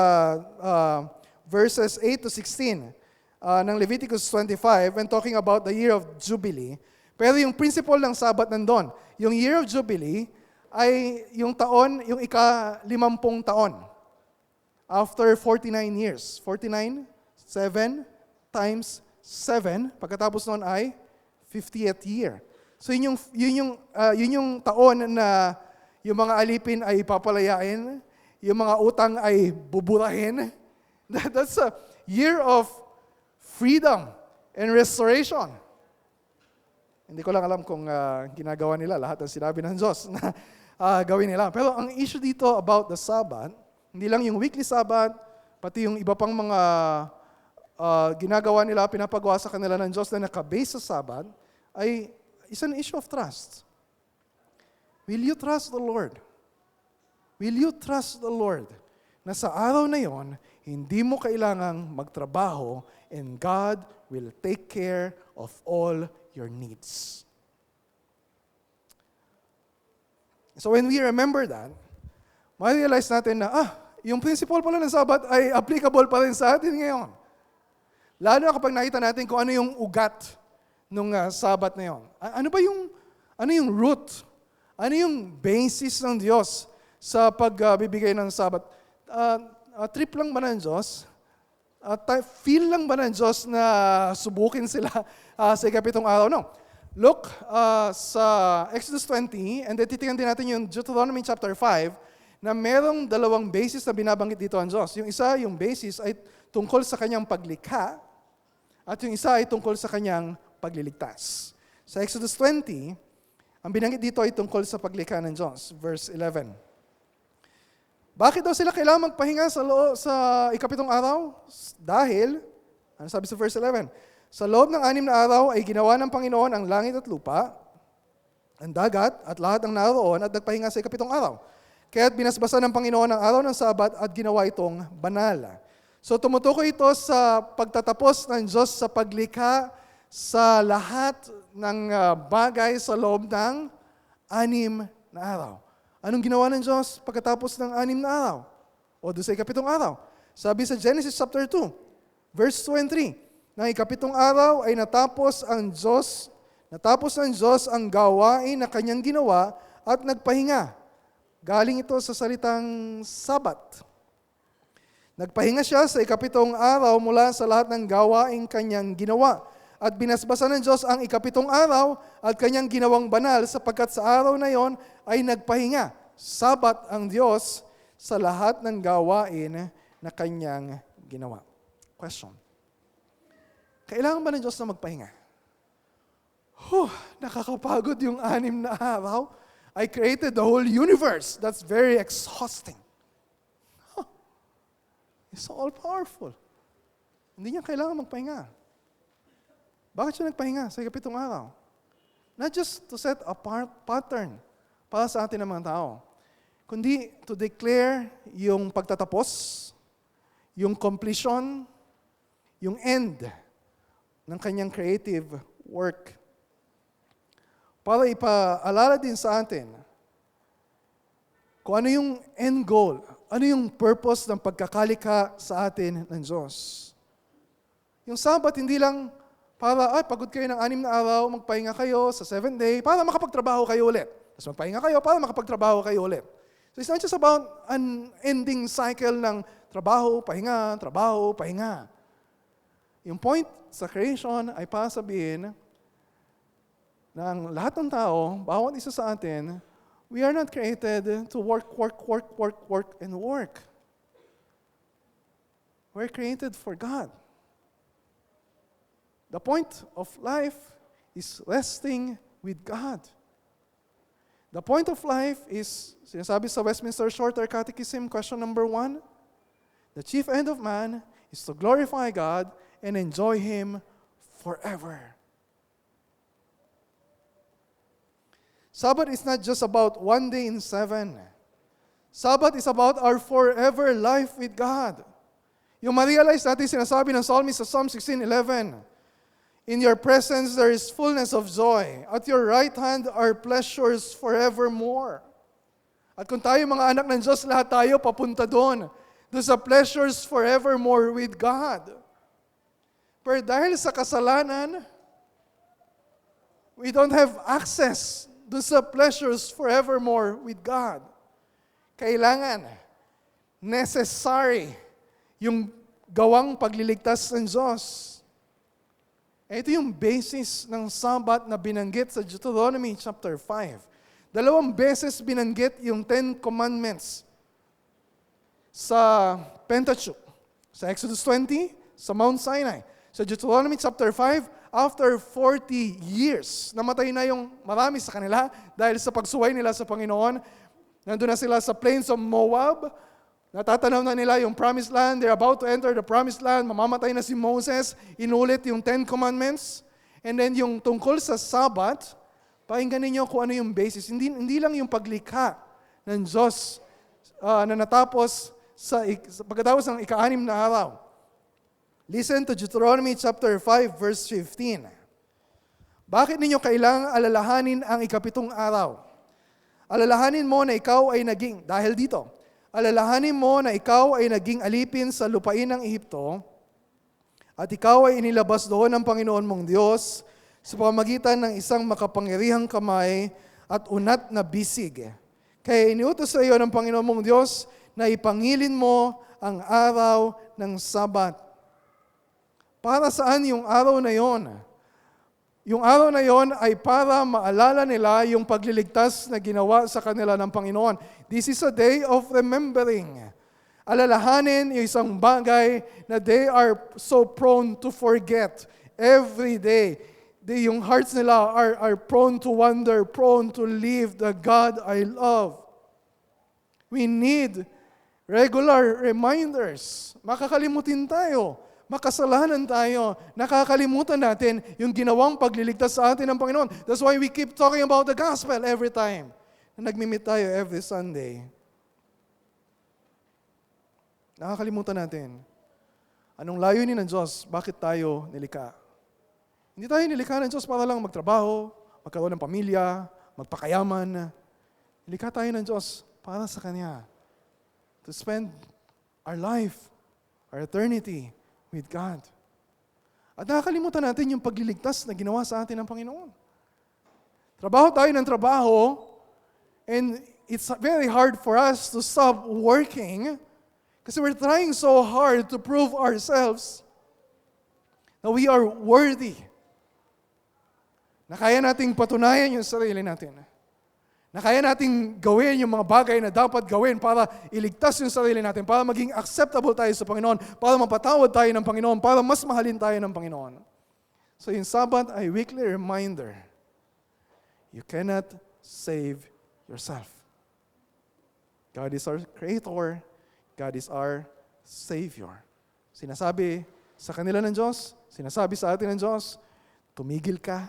verses 8 to 16 ng Leviticus 25 when talking about the year of Jubilee. Pero yung principle ng Sabbath nandun. Yung year of Jubilee ay yung taon, yung ika-50 taon. After 49 years. 49, 7 times 7. Pagkatapos nun ay 50th year. So yun yung taon na yung mga alipin ay papalayain, yung mga utang ay buburahin. That's a year of freedom and restoration. Hindi ko lang alam kung ginagawa nila lahat ng sinabi ng Diyos na gawin nila. Pero ang issue dito about the Sabbath, hindi lang yung weekly Sabbath, pati yung iba pang mga ginagawa nila, pinapagawa sa kanila ng Diyos na nakabase sa Sabbath, ay is an issue of trust. Will you trust the Lord? Will you trust the Lord na sa araw na yon, hindi mo kailangang magtrabaho and God will take care of all your needs? So when we remember that, ma-realize natin na, yung principle pala ng Sabat ay applicable pa rin sa atin ngayon. Lalo na kapag nakita natin kung ano yung ugat ng Sabat na yon. Ano yung root? Ano yung basis ng Diyos sa pagbibigay ng Sabat? Trip lang ba ng Diyos? Feel lang ba ng Diyos na subukin sila sa ikapitong araw? No. Look sa Exodus 20, and then titingnan din natin yung Deuteronomy chapter 5, na merong dalawang basis na binabanggit dito ang Diyos. Yung isa, yung basis ay tungkol sa kanyang paglikha, at yung isa ay tungkol sa kanyang pagliligtas. Sa Exodus 20, ang binanggit dito ay tungkol sa paglikha ng Diyos. Verse 11. Bakit daw sila kailangan magpahinga sa ikapitong araw? Dahil, ano sabi sa verse 11? Sa loob ng 6 na araw ay ginawa ng Panginoon ang langit at lupa, ang dagat at lahat ng naroon at nagpahinga sa ikapitong araw. Kaya't binasbasan ng Panginoon ang araw ng Sabat at ginawa itong banal. So tumutukoy ito sa pagtatapos ng Diyos sa paglikha sa lahat ng bagay sa loob ng 6 na araw. Anong ginawa ng Diyos pagkatapos ng 6 na araw? O doon sa ikapitong araw. Sabi sa Genesis chapter 2, verse 2 and 3, na ikapitong araw ay natapos ng Diyos ang gawain na kanyang ginawa at nagpahinga. Galing ito sa salitang Sabat. Nagpahinga siya sa ikapitong araw mula sa lahat ng gawain kanyang ginawa. At binasbasan ng Diyos ang ikapitong araw at kanyang ginawang banal sapagkat sa araw na yon ay nagpahinga. Sabat ang Diyos sa lahat ng gawain na kanyang ginawa. Question. Kailangan ba ng Diyos na magpahinga? Nakakapagod yung 6 na araw. I created the whole universe. That's very exhausting. It's all-powerful. Hindi niya kailangan magpahinga. Bakit siya nagpahinga sa ikapitong araw? Not just to set a pattern para sa atin ng mga tao, kundi to declare yung pagtatapos, yung completion, yung end ng kanyang creative work. Para ipaalala din sa atin kung ano yung end goal, ano yung purpose ng pagkakalikha sa atin ng Diyos. Yung Sabat, hindi lang para, pagod kayo ng 6 na araw, magpahinga kayo sa 7th day, para makapagtrabaho kayo ulit. Tapos magpahinga kayo para makapagtrabaho kayo ulit. So it's not just about an ending cycle ng trabaho, pahinga. Yung point sa creation ay para sabihin na ang lahat ng tao, bawat isa sa atin, we are not created to work, and work. We're created for God. The point of life is resting with God. The point of life is, sinasabi sa Westminster Shorter Catechism, question number 1, the chief end of man is to glorify God and enjoy Him forever. Sabbath is not just about 1 day in 7. Sabbath is about our forever life with God. Yung ma-realize natin sinasabi ng psalmist sa Psalm 16:11, in your presence there is fullness of joy. At your right hand are pleasures forevermore. At kung tayo mga anak ng Diyos, lahat tayo papunta doon. Doon sa pleasures forevermore with God. Pero dahil sa kasalanan, we don't have access doon sa pleasures forevermore with God. Kailangan, necessary, yung gawang pagliligtas ng Diyos. Ito yung basis ng Sabat na binanggit sa Deuteronomy chapter 5. 2 beses binanggit yung 10 Commandments sa Pentateuch. Sa Exodus 20, sa Mount Sinai. Sa Deuteronomy chapter 5, after 40 years, namatay na yung marami sa kanila dahil sa pagsuway nila sa Panginoon. Nandun na sila sa plains of Moab. Natatanaw na nila yung promised land. They're about to enter the promised land. Mamamatay na si Moses. Inulit yung 10 Commandments. And then yung tungkol sa Sabat, pakinggan ninyo kung ano yung basis. Hindi lang yung paglikha ng Diyos na natapos pagkatapos ng ika-6 na araw. Listen to Deuteronomy chapter 5 verse 15. Bakit ninyo kailangang alalahanin ang ika-7 araw? Alalahanin mo na ikaw ay dahil dito, alalahanin mo na ikaw ay naging alipin sa lupain ng Ehipto, at ikaw ay inilabas doon ng Panginoon mong Diyos sa pamamagitan ng isang makapangyarihang kamay at unat na bisig. Kaya iniutos sa iyo ng Panginoon mong Diyos na ipangilin mo ang araw ng Sabat. Para saan yung araw na yon? Yung araw na yon ay para maalala nila yung pagliligtas na ginawa sa kanila ng Panginoon. This is a day of remembering. Alalahanin yung isang bagay na they are so prone to forget every day. Yung hearts nila are prone to wander, prone to leave the God I love. We need regular reminders. Makakalimutin tayo. Makasalanan tayo. Nakakalimutan natin yung ginawang pagliligtas sa atin ng Panginoon. That's why we keep talking about the gospel every time. Nagmi-meet tayo every Sunday. Nakakalimutan natin. Anong layunin ng Diyos? Bakit tayo nilikha? Hindi tayo nilikha ng Diyos para lang magtrabaho, magkaroon ng pamilya, magpakayaman. Nilikha tayo ng Diyos para sa Kanya. To spend our life, our eternity, with God. At nakakalimutan natin yung pagliligtas na ginawa sa atin ng Panginoon. Trabaho tayo ng trabaho, and it's very hard for us to stop working kasi we're trying so hard to prove ourselves that we are worthy. Na kaya nating patunayan yung sarili natin. Na kaya nating gawin yung mga bagay na dapat gawin para iligtas yung sarili natin, para maging acceptable tayo sa Panginoon, para mapatawad tayo ng Panginoon, para mas mahalin tayo ng Panginoon. So yung Sabbath ay weekly reminder, you cannot save yourself. God is our Creator, God is our Savior. Sinasabi sa kanila ng Diyos, sinasabi sa atin ng Diyos, tumigil ka,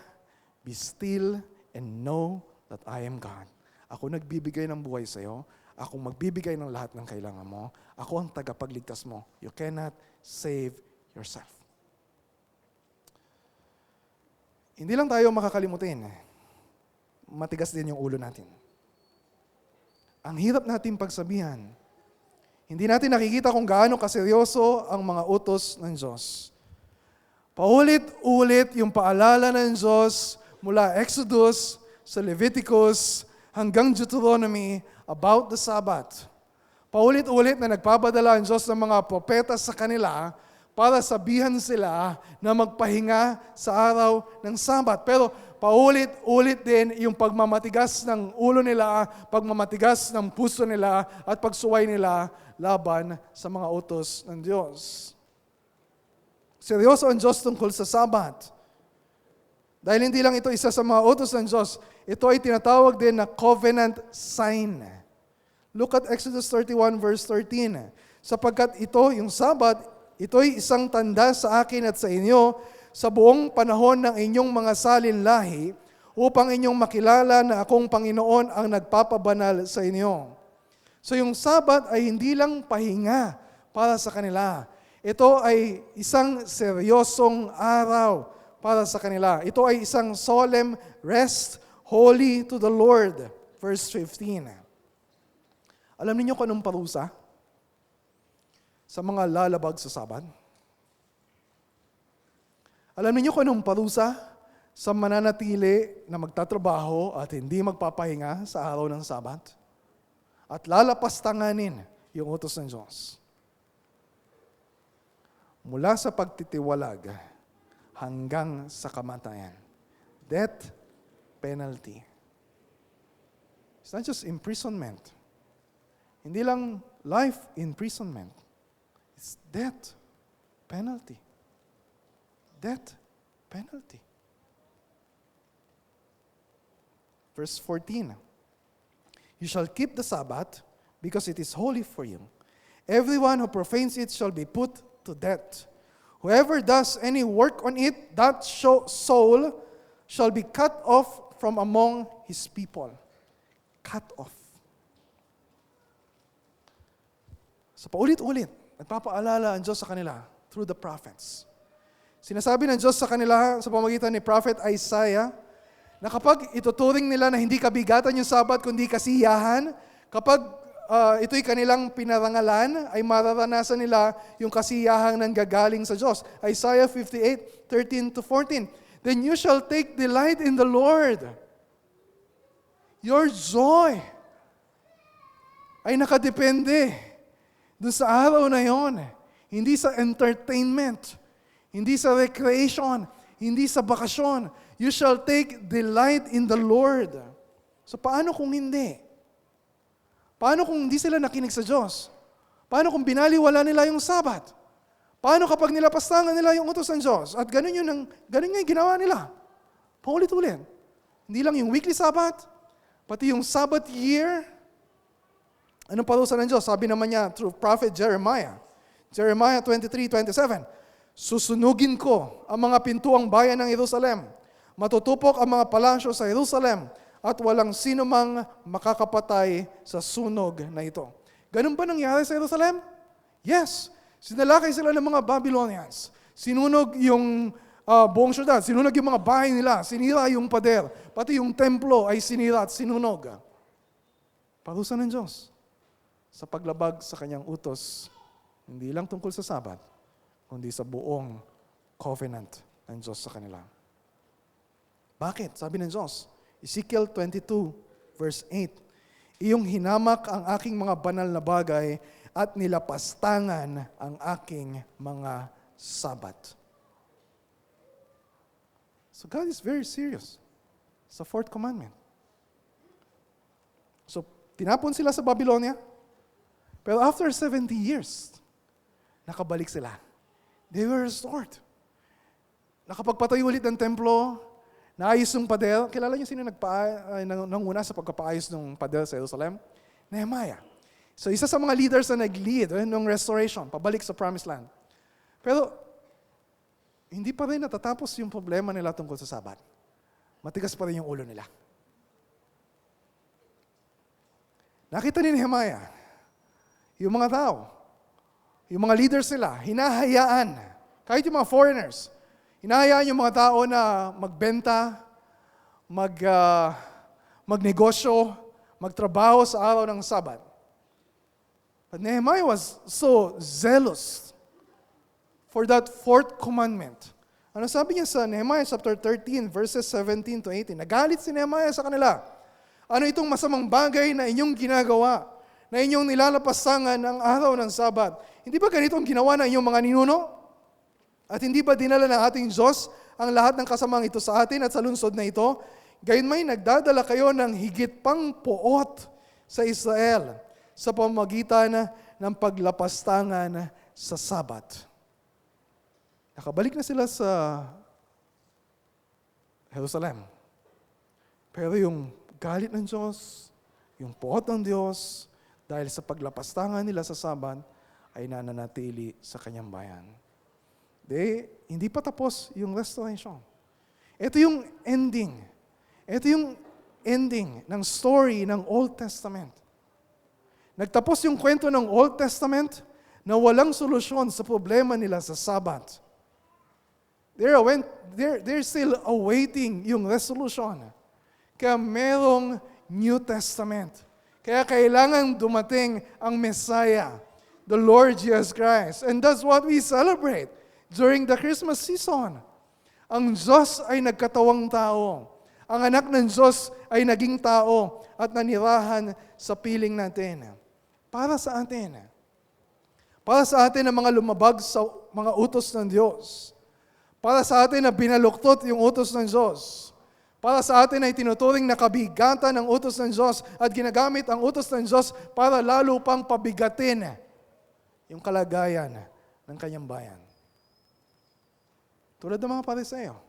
be still, and know that I am God. Ako nagbibigay ng buhay sa iyo. Ako magbibigay ng lahat ng kailangan mo. Ako ang tagapagligtas mo. You cannot save yourself. Hindi lang tayo makakalimutin. Matigas din yung ulo natin. Ang hirap natin pagsabihan. Hindi natin nakikita kung gaano kaseryoso ang mga utos ng Diyos. Paulit-ulit yung paalala ng Diyos mula Exodus sa Leviticus hanggang Deuteronomy about the Sabbath. Paulit-ulit na nagpapadala ang Diyos ng mga propeta sa kanila para sabihan sila na magpahinga sa araw ng Sabbath. Pero paulit-ulit din yung pagmamatigas ng ulo nila, pagmamatigas ng puso nila, at pagsuway nila laban sa mga utos ng Diyos. Seryoso ang Diyos tungkol sa Sabbath. Dahil hindi lang ito isa sa mga utos ng Diyos, ito ay tinatawag din na covenant sign. Look at Exodus 31 verse 13. Sapagkat ito, yung Sabbath, ito'y isang tanda sa akin at sa inyo sa buong panahon ng inyong mga salinlahi upang inyong makilala na akong Panginoon ang nagpapabanal sa inyo. So yung Sabbath ay hindi lang pahinga para sa kanila. Ito ay isang seryosong araw para sa kanila. Ito ay isang solemn rest, holy to the Lord. Verse 15. Alam niyo kung anong parusa sa mga lalabag sa Sabbath? Alam niyo kung anong parusa sa mananatili na magtatrabaho at hindi magpapahinga sa araw ng Sabbath? At lalapastanganin yung utos ng Diyos. Mula sa pagtitiwalag hanggang sa kamatayan. Death penalty. It's not just imprisonment. Hindi lang life imprisonment. It's death penalty. Death penalty. Verse 14. You shall keep the Sabbath because it is holy for you. Everyone who profanes it shall be put to death. Whoever does any work on it, that soul shall be cut off from among his people. Cut off. So paulit-ulit, nagpapaalala ang Diyos sa kanila through the prophets. Sinasabi ng Diyos sa kanila sa pamamagitan ni Prophet Isaiah na kapag ituturing nila na hindi kabigatan yung Sabat kundi kasiyahan, kapag ito'y kanilang pinarangalan, ay mararanasan nila yung kasiyahang nanggagaling sa Diyos. Isaiah 58:13-14. Then you shall take delight in the Lord. Your joy ay nakadepende doon sa araw na yon. Hindi sa entertainment, hindi sa recreation, hindi sa bakasyon. You shall take delight in the Lord. So paano kung hindi? Paano kung hindi sila nakinig sa Diyos? Paano kung binaliwala nila yung Sabat? Paano kapag nilapastangan nila yung utos ng Diyos? At ganun nga yung ginawa nila. Paulit-ulit. Hindi lang yung weekly Sabbath, pati yung Sabbath year. Anong parusa ng Diyos? Sabi naman niya through Prophet Jeremiah. Jeremiah 23:27. Susunugin ko ang mga pintuang bayan ng Jerusalem. Matutupok ang mga palasyo sa Jerusalem at walang sino mang makakapatay sa sunog na ito. Ganun ba nangyari sa Jerusalem? Yes. Sinalakay sila ng mga Babylonians. Sinunog yung buong syudad. Sinunog yung mga bahay nila. Sinira yung pader. Pati yung templo ay sinira at sinunog. Parusa ng Diyos sa paglabag sa kanyang utos, hindi lang tungkol sa Sabat, kundi sa buong covenant ng Diyos sa kanila. Bakit? Sabi ng Diyos, Ezekiel 22, verse 8, iyong hinamak ang aking mga banal na bagay at nilapastangan ang aking mga Sabat. So God is very serious sa fourth commandment. So, tinapon sila sa Babylonia, pero after 70 years, nakabalik sila. They were restored. Nakapagpatayo ulit ng templo, naayos yung pader. Kilala niyo sino nanguna sa pagkapaayos ng pader sa Jerusalem? Nehemiah. So isa sa mga leaders na nag-lead ng restoration, pabalik sa Promised Land. Pero hindi pa rin natatapos yung problema nila tungkol sa Sabat. Matigas pa rin yung ulo nila. Nakita ni Nehemiah, yung mga tao, yung mga leaders nila, hinahayaan, kahit yung mga foreigners, hinahayaan yung mga tao na magbenta, magnegosyo, magtrabaho sa araw ng Sabat. But Nehemiah was so zealous for that fourth commandment. Ano sabi niya sa Nehemiah chapter 13, verses 17-18? Nagalit si Nehemiah sa kanila. Ano itong masamang bagay na inyong ginagawa? Na inyong nilalapastangan ang araw ng Sabat. Hindi ba ganito ang ginawa ng inyong mga ninuno? At hindi ba dinala ng ating Diyos ang lahat ng kasamang ito sa atin at sa lungsod na ito? Gayunmay nagdadala kayo ng higit pang puot sa Israel sa pamamagitan ng paglapastangan sa Sabat. Nakabalik na sila sa Jerusalem. Pero yung galit ng Diyos, yung puot ng Diyos, dahil sa paglapastangan nila sa Sabat, ay nananatili sa kanyang bayan. Hindi pa tapos yung restoration. Ito yung ending. Ito yung ending ng story ng Old Testament. Nagtapos yung kwento ng Old Testament na walang solusyon sa problema nila sa Sabat. They're still awaiting yung resolution. Kaya merong New Testament. Kaya kailangan dumating ang Messiah, the Lord Jesus Christ. And that's what we celebrate during the Christmas season. Ang Diyos ay nagkatawang tao. Ang anak ng Diyos ay naging tao at nanirahan sa piling natin. Para sa atin. Para sa atin ang mga lumabag sa mga utos ng Diyos. Para sa atin na binaluktot yung utos ng Diyos. Para sa atin ay tinuturing na kabigatan ng utos ng Diyos at ginagamit ang utos ng Diyos para lalo pang pabigatin yung kalagayan ng kanyang bayan. Tulad ng mga Pariseo.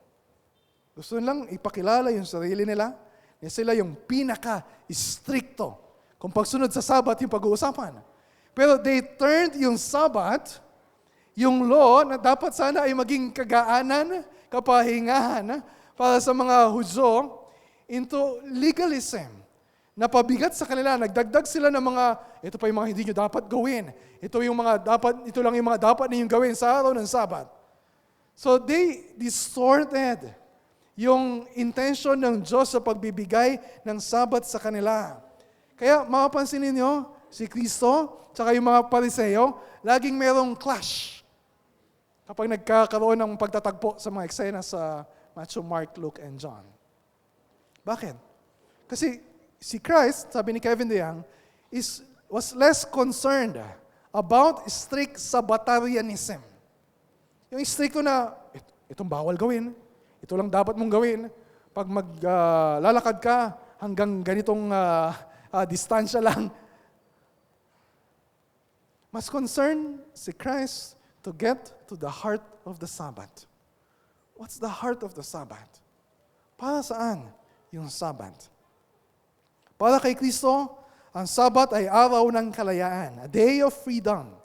Gusto nilang ipakilala yung sarili nila na sila yung pinaka-stricto kung pagsunod sa Sabat yung pag-uusapan. Pero they turned yung Sabat, yung law na dapat sana ay maging kagaanan, kapahingahan, para sa mga Hudyo into legalism napabigat sa kanila, nagdagdag sila ng mga, ito pa yung mga hindi nyo dapat gawin. Ito lang yung mga dapat ninyong gawin sa araw ng Sabat. So they distorted yung intention ng Diyos sa pagbibigay ng Sabat sa kanila. Kaya mapapansin ninyo, si Kristo, tsaka yung mga Pariseo, laging merong clash kapag nagkakaroon ng pagtatagpo sa mga eksena sa Matthew, Mark, Luke, and John. Bakit? Kasi si Christ, sabi ni Kevin DeYoung, was less concerned about strict Sabbatarianism. Yung stricto na, itong bawal gawin, ito lang dapat mong gawin. Pag maglalakad ka, hanggang ganitong distansya lang. Mas concerned si Christ to get to the heart of the Sabbath. What's the heart of the Sabbath? Para saan yung Sabbath? Para kay Kristo, ang Sabbath ay araw ng kalayaan, a day of freedom.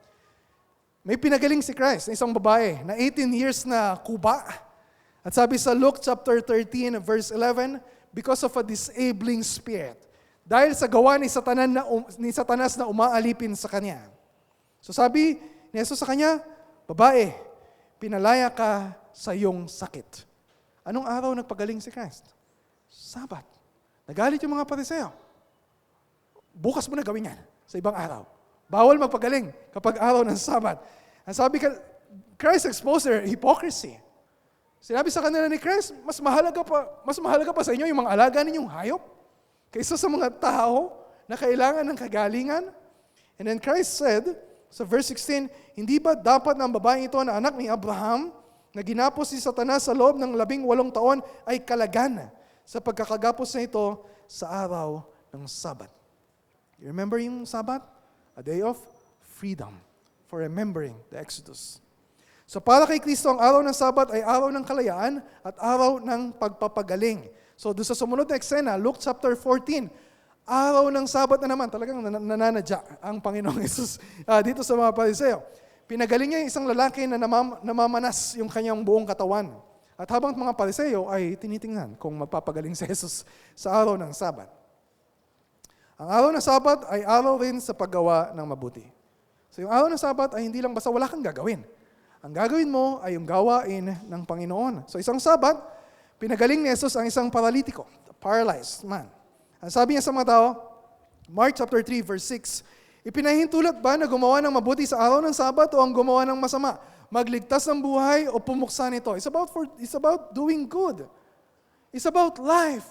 May pinagaling si Christ na isang babae na 18 years na kuba. At sabi sa Luke chapter 13, verse 11, because of a disabling spirit. Dahil sa gawa ni Satanas na umaalipin sa kanya. So sabi ni Jesus sa kanya, babae, pinalaya ka sa iyong sakit. Anong araw nagpagaling si Christ? Sabat. Nagalit yung mga Pariseo. Bukas mo na gawin yan sa ibang araw. Bawal magpagaling kapag araw ng Sabat. Ang sabi ka, Christ exposed their hypocrisy. Sinabi sa kanila ni Christ, mas mahalaga pa sa inyo yung mga alaga ninyong hayop kaysa sa mga tao na kailangan ng kagalingan. And then Christ said, sa verse 16, hindi ba dapat ng babaeng ito na anak ni Abraham na ginapos si Satanas sa loob ng 18 taon ay kalagan sa pagkakagapos na ito sa araw ng Sabat. You remember yung Sabat? A day of freedom for remembering the Exodus. So para kay Kristo, ang araw ng Sabat ay araw ng kalayaan at araw ng pagpapagaling. So doon sa sumunod na eksena, Luke chapter 14, araw ng Sabat na naman, talagang nananadya ang Panginoong Yesus dito sa mga Pariseo. Pinagaling niya yung isang lalaki na namamanas yung kanyang buong katawan. At habang mga Pariseo ay tinitingnan kung magpapagaling si Jesus sa araw ng Sabat. Ang araw ng Sabat ay araw rin sa paggawa ng mabuti. So yung araw ng Sabat ay hindi lang basta wala kang gagawin. Ang gagawin mo ay yung gawain ng Panginoon. So isang Sabat, pinagaling ni Jesus ang isang paralitiko, paralyzed man. Ang sabi niya sa mga tao, Mark chapter 3 verse 6, ipinahintulot ba na gumawa ng mabuti sa araw ng Sabat o ang gumawa ng masama? Magligtas ng buhay o pumuksa nito? It's about doing good. It's about life.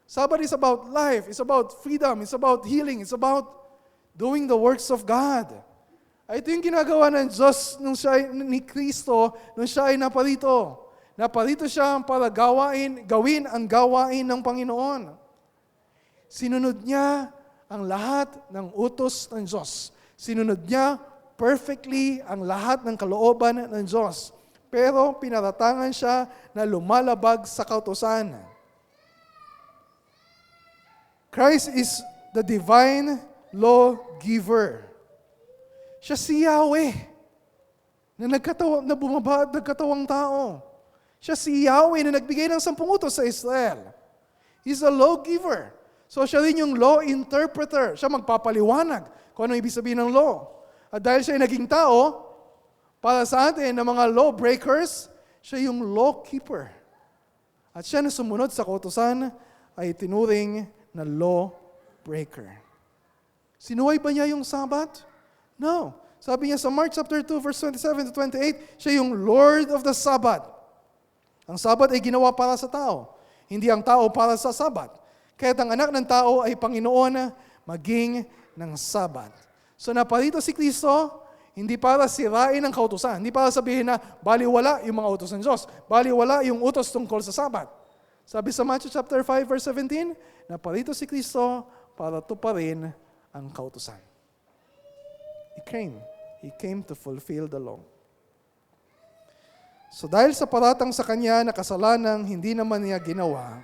Sabat is about life. It's about freedom. It's about healing. It's about doing the works of God. Ito yung ginagawa ng Diyos ni Kristo nung siya ay naparito. Naparito siya para gawin ang gawain ng Panginoon. Sinunod niya ang lahat ng utos ng Diyos. Sinunod niya perfectly ang lahat ng kalooban ng Diyos. Pero pinaratangan siya na lumalabag sa kautusan. Christ is the divine lawgiver. Siya si Yahweh na bumaba at nagkatawang tao. Siya si Yahweh na nagbigay ng 10 utos sa Israel. He's a lawgiver. So siya rin yung law interpreter. Siya magpapaliwanag kung ano ibig sabihin ng law. At dahil siya ay naging tao, para sa atin na mga lawbreakers, siya yung lawkeeper. At siya na sumunod sa kautusan ay tinuring na lawbreaker. Sinuway ba niya yung Sabat? No. Sabi niya sa Mark chapter 2 verse 27 to 28, siya yung Lord of the Sabbath. Ang Sabat ay ginawa para sa tao, hindi ang tao para sa Sabat. Kaya't ang anak ng tao ay Panginoon maging ng Sabat. So naparito si Kristo, hindi para sirain ang kautusan, hindi para sabihin na baliwala yung mga utos ng Diyos, baliwala yung utos tungkol sa Sabat. Sabi sa Matthew chapter 5 verse 17, naparito si Kristo para tuparin ang kautusan. He came to fulfill the law. So dahil sa paratang sa kanya na kasalanang hindi naman niya ginawa,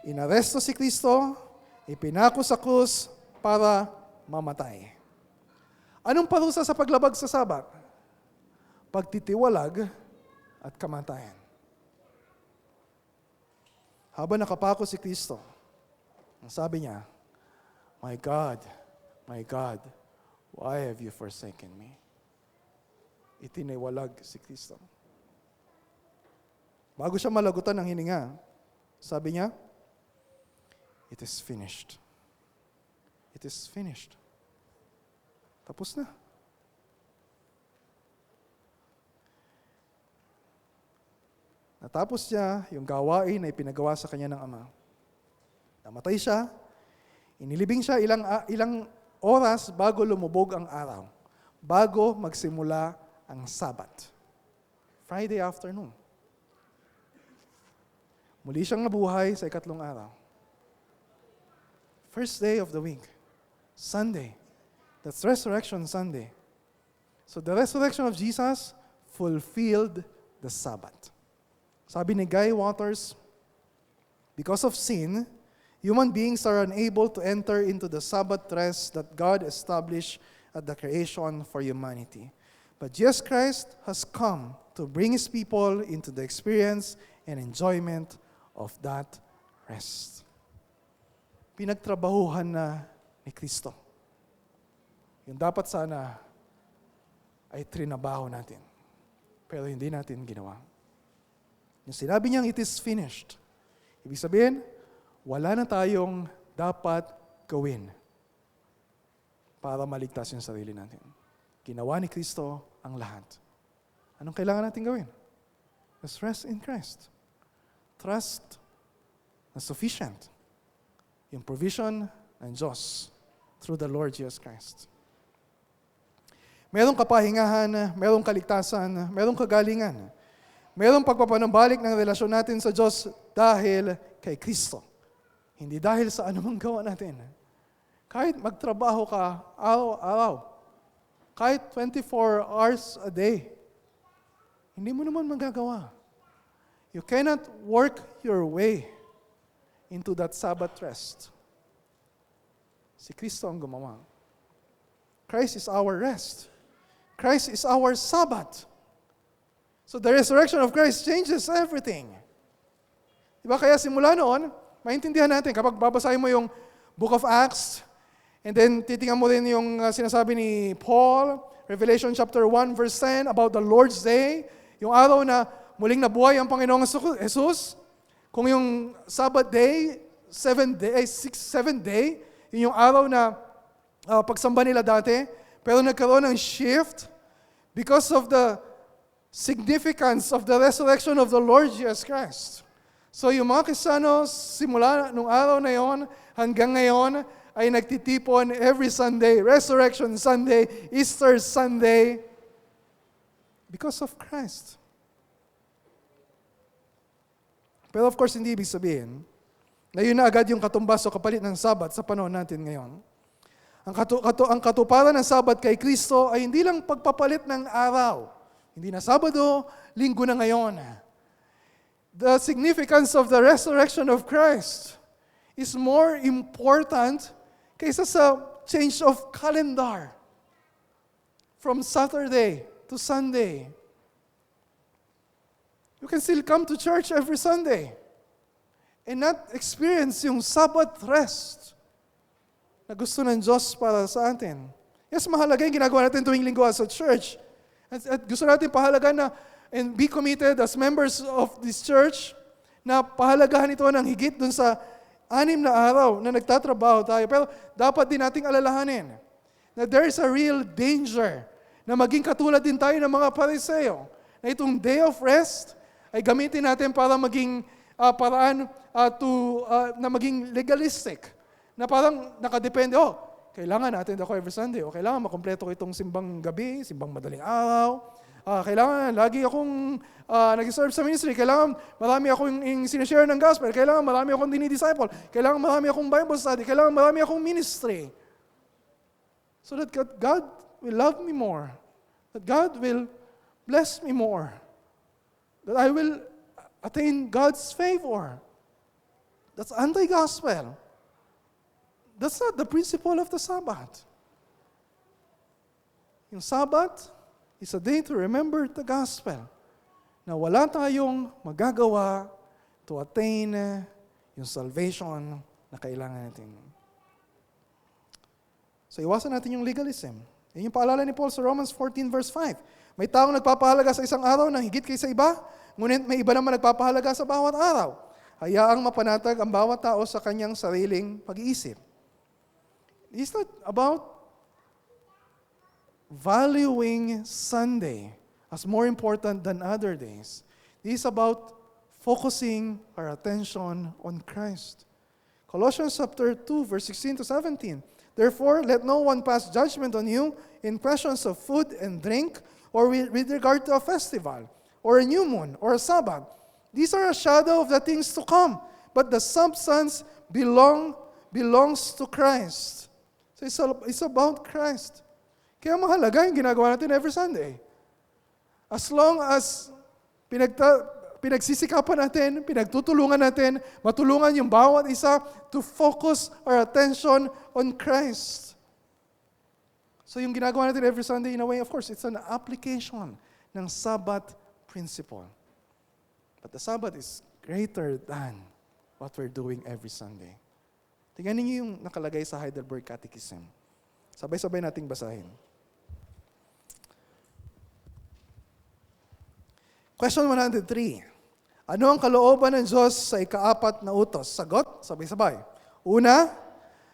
inaresto si Kristo, ipinako sa krus para mamatay. Anong parusa sa paglabag sa Sabat? Pagtitiwalag at kamatayan. Habang nakapako si Kristo, Ang sabi niya, my God, why have you forsaken me? Itiniwalag si Kristo. Bago siya malagutan ng hininga, sabi niya, it is finished. It is finished. Tapos na. Natapos niya yung gawain na ipinagawa sa kanya ng Ama. Namatay siya, inilibing siya ilang oras bago lumubog ang araw, bago magsimula ang Sabat. Friday afternoon. Muli siyang nabuhay sa ikatlong araw. First day of the week, Sunday. That's Resurrection Sunday. So the resurrection of Jesus fulfilled the Sabbath. Sabi ni Guy Waters, because of sin, human beings are unable to enter into the Sabbath rest that God established at the creation for humanity. But Jesus Christ has come to bring His people into the experience and enjoyment of that rest. Pinagtrabahuhan na ni Kristo. Yung dapat sana ay trinabaho natin. Pero hindi natin ginawa. Yung sinabi niyang, it is finished. Ibig sabihin, wala na tayong dapat gawin para maligtas yung sarili natin. Ginawa ni Kristo ang lahat. Anong kailangan natin gawin? Let's rest in Christ. Trust na sufficient yung provision ng Diyos through the Lord Jesus Christ. Merong kapahingahan, merong kaligtasan, merong kagalingan. Merong pagpapanumbalik ng relasyon natin sa Diyos dahil kay Kristo. Hindi dahil sa anumang gawa natin. Kahit magtrabaho ka araw-araw, kahit 24 hours a day, hindi mo naman magagawa. You cannot work your way into that Sabbath rest. Si Kristo ang gumawa. Christ is our rest. Christ is our Sabbath. So the resurrection of Christ changes everything. Diba? Kaya simula noon, maintindihan natin, kapag babasahin mo yung Book of Acts, and then titingnan mo rin yung sinasabi ni Paul, Revelation chapter 1 verse 10, about the Lord's Day, yung araw na muling nabuhay ang Panginoong Jesus. Kung yung Sabbath day, 7th day, yun yung araw na pagsamba nila dati, pero nagkaroon ng shift because of the significance of the resurrection of the Lord Jesus Christ. So yung mga Kristiyanos, simula nung araw na yon hanggang ngayon, ay nagtitipon every Sunday, Resurrection Sunday, Easter Sunday, because of Christ. Pero of course, hindi ibig sabihin na yun na agad yung katumbas o kapalit ng Sabat sa panahon natin ngayon. Ang katuparan ng Sabat kay Kristo ay hindi lang pagpapalit ng araw. Hindi na Sabado, Linggo na ngayon. The significance of the resurrection of Christ is more important kaysa sa change of calendar from Saturday to Sunday. You can still come to church every Sunday and not experience yung Sabbath rest na gusto ng Diyos para sa atin. Yes, mahalaga yung ginagawa natin tuwing linggo sa church. At gusto natin pahalagan na and be committed as members of this church na pahalagahan ito ng higit dun sa 6 na araw na nagtatrabaho tayo. Pero dapat din nating alalahanin na there is a real danger na maging katulad din tayo ng mga Pariseo. Na itong day of rest ay gamitin natin para maging paraan na maging legalistic. Na parang nakadepende, kailangan natin ako every Sunday, o kailangan makompleto ko itong simbang gabi, simbang madaling araw, kailangan lagi akong nag-serve sa ministry, kailangan marami akong sinishare ng gospel, kailangan marami akong dinidisciple, kailangan marami akong Bible study, kailangan marami akong ministry. So that God will love me more, that God will bless me more, that I will attain God's favor. That's anti-gospel. That's not the principle of the Sabbath. Yung Sabbath is a day to remember the gospel. Na wala tayong magagawa to attain yung salvation na kailangan natin. So iwasan natin yung legalism. Yan yung paalala ni Paul sa Romans 14 verse 5. May taong nagpapahalaga sa isang araw ng higit kaysa iba, ngunit may iba naman nagpapahalaga sa bawat araw. Hayaang mapanatag ang bawat tao sa kanyang sariling pag-iisip. It's not about valuing Sunday as more important than other days. This is about focusing our attention on Christ. Colossians chapter 2, verse 16 to 17. Therefore, let no one pass judgment on you in questions of food and drink, or with regard to a festival, or a new moon, or a Sabbath. These are a shadow of the things to come, but the substance belongs to Christ. So it's about Christ. Kaya mahalaga yung ginagawa natin every Sunday. As long as pinagsisikapan natin, pinagtutulungan natin, matulungan yung bawat isa to focus our attention on Christ. So yung ginagawa natin every Sunday, in a way, of course, it's an application ng Sabbath principle. But the Sabbath is greater than what we're doing every Sunday. Tingnan niyo yung nakalagay sa Heidelberg Catechism. Sabay-sabay nating basahin. Question 103. Ano ang kalooban ng Diyos sa ika-4 na utos? Sagot, sabay-sabay. Una,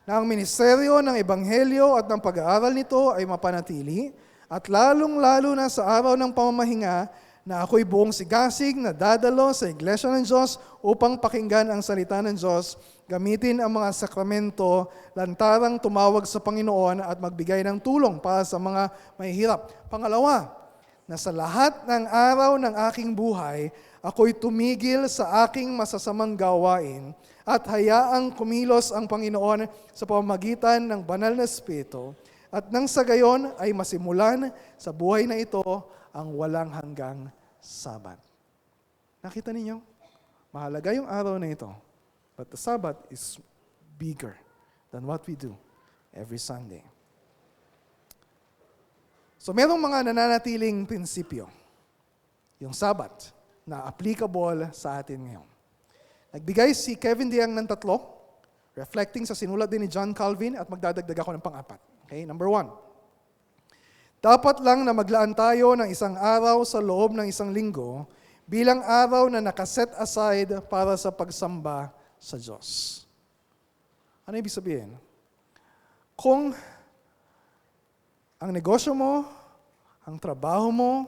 na ang ministeryo ng Ebanghelyo at ng pag-aaral nito ay mapanatili at lalong-lalo na sa araw ng pamamahinga na ako'y buong sigasig na dadalo sa Iglesia ng Diyos upang pakinggan ang salita ng Diyos, gamitin ang mga sakramento, lantarang tumawag sa Panginoon at magbigay ng tulong para sa mga mahihirap. Pangalawa, na sa lahat ng araw ng aking buhay, ako'y tumigil sa aking masasamang gawain at hayaang kumilos ang Panginoon sa pamamagitan ng banal na Espiritu at nang sa gayon ay masimulan sa buhay na ito ang walang hanggang Sabat. Nakita ninyo? Mahalaga yung araw na ito. But the Sabbath is bigger than what we do every Sunday. So merong mga nananatiling prinsipyo. Yung Sabbath na applicable sa atin ngayon. Nagbigay si Kevin Diang ng 3, reflecting sa sinulat din ni John Calvin at magdadagdag ako ng pang-4. Okay, number 1. Dapat lang na maglaan tayo ng isang araw sa loob ng isang linggo bilang araw na nakaset aside para sa pagsamba sa Diyos. Ano ibig sabihin? Kung ang negosyo mo, ang trabaho mo,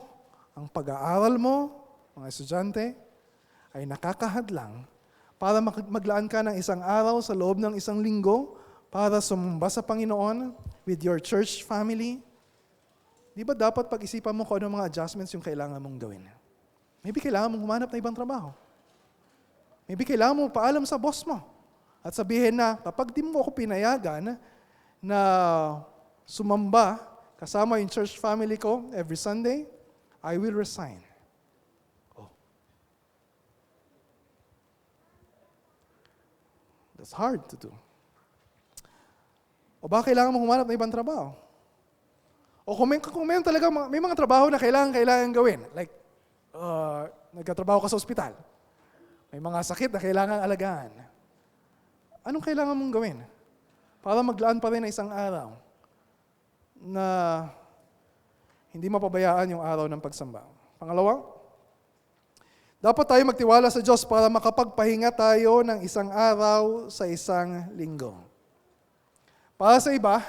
ang pag-aaral mo, mga estudyante, ay nakakahadlang para maglaan ka ng isang araw sa loob ng isang linggo para sumamba sa Panginoon with your church family, di ba dapat pag-isipan mo kung ano mga adjustments yung kailangan mong gawin? Maybe kailangan mong humanap na ibang trabaho. Maybe kailangan mo paalam sa boss mo at sabihin na kapag di mo ako pinayagan na sumamba kasama yung church family ko every Sunday, I will resign. Oh. That's hard to do. O ba kailangan mong humanap ng ibang trabaho? O kung may talaga, may mga trabaho na kailangan gawin. Like, nagkatrabaho ka sa ospital. May mga sakit na kailangan alagaan. Anong kailangan mong gawin? Para maglaan pa rin na isang araw na hindi mapabayaan yung araw ng pagsamba. Pangalawa, dapat tayo magtiwala sa Diyos para makapagpahinga tayo ng isang araw sa isang linggo. Para sa iba,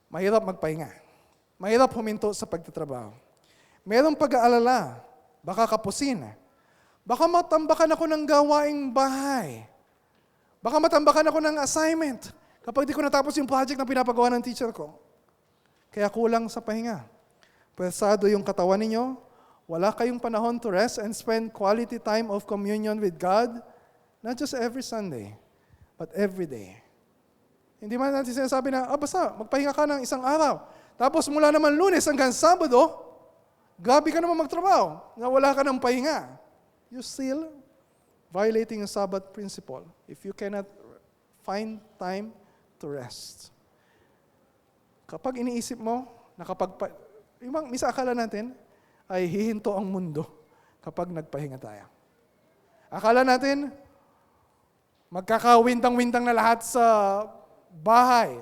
mahirap magpahinga. Mahirap huminto sa pagtatrabaho. Merong pag-aalala, baka kapusin. Baka matambakan ako ng gawaing bahay. Baka matambakan ako ng assignment kapag di ko natapos yung project na pinapagawa ng teacher ko. Kaya kulang sa pahinga. Pwesado yung katawan ninyo, wala kayong panahon to rest and spend quality time of communion with God, not just every Sunday, but every day. Hindi man natin sinasabi na, basta, magpahinga ka ng isang araw. Tapos mula naman Lunes hanggang Sabado, grabe ka naman magtrabaho, na wala ka ng pahinga. You still violating a Sabbath principle if you cannot find time to rest. Kapag iniisip mo, misa akala natin, ay hihinto ang mundo kapag nagpahinga tayo. Akala natin, Magkakawintang-wintang na lahat sa bahay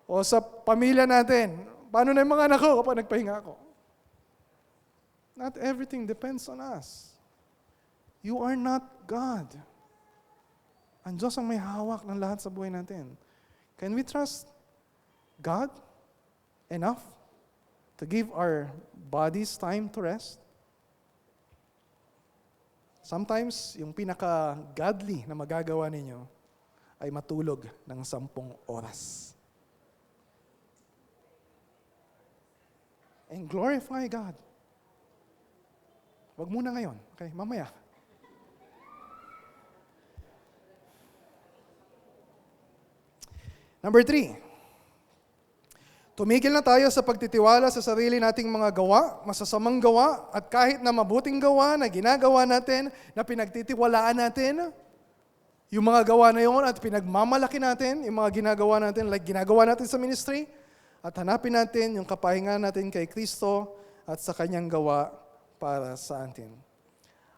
o sa pamilya natin. Paano na yung mga anak ko kapag nagpahinga ako? Not everything depends on us. You are not God. Ang Diyos ang may hawak ng lahat sa buhay natin. Can we trust God enough to give our bodies time to rest? Sometimes, yung pinaka-godly na magagawa ninyo ay matulog ng 10 oras. And glorify God. Wag muna ngayon. Okay, mamaya. Number 3. Tumigil na tayo sa pagtitiwala sa sarili nating mga gawa, masasamang gawa, at kahit na mabuting gawa na ginagawa natin, na pinagtitiwalaan natin, yung mga gawa na yun at pinagmamalaki natin, yung mga ginagawa natin, like ginagawa natin sa ministry, at hanapin natin yung kapahingan natin kay Kristo at sa Kanyang gawa para sa atin.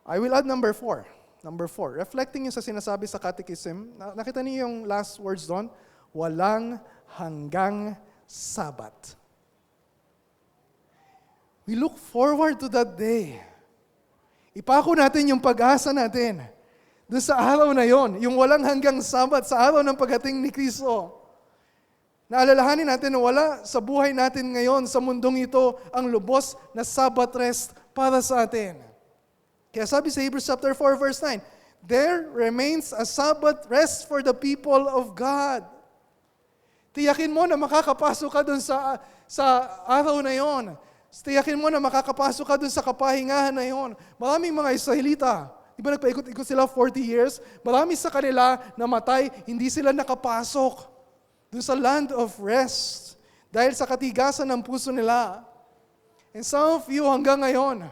I will add number 4. Number 4, reflecting yung sa sinasabi sa catechism, nakita niyo yung last words doon? Walang hanggang Sabat. We look forward to that day. Ipako natin yung pag-asa natin doon sa araw na yon, yung walang hanggang Sabat, sa araw ng pagdating ni Kristo. Naalalahanin natin na wala sa buhay natin ngayon sa mundong ito ang lubos na Sabbath rest para sa atin. Kaya sabi sa Hebrews chapter 4 verse 9, there remains a Sabbath rest for the people of God. Tiyakin mo na makakapasok ka dun sa araw na yon. Tiyakin mo na makakapasok ka dun sa kapahingahan na yon. Maraming mga Israelita, di ba nagpaikot-ikot sila 40 years? Marami sa kanila namatay, hindi sila nakapasok dun sa land of rest dahil sa katigasan ng puso nila. And some of you hanggang ngayon,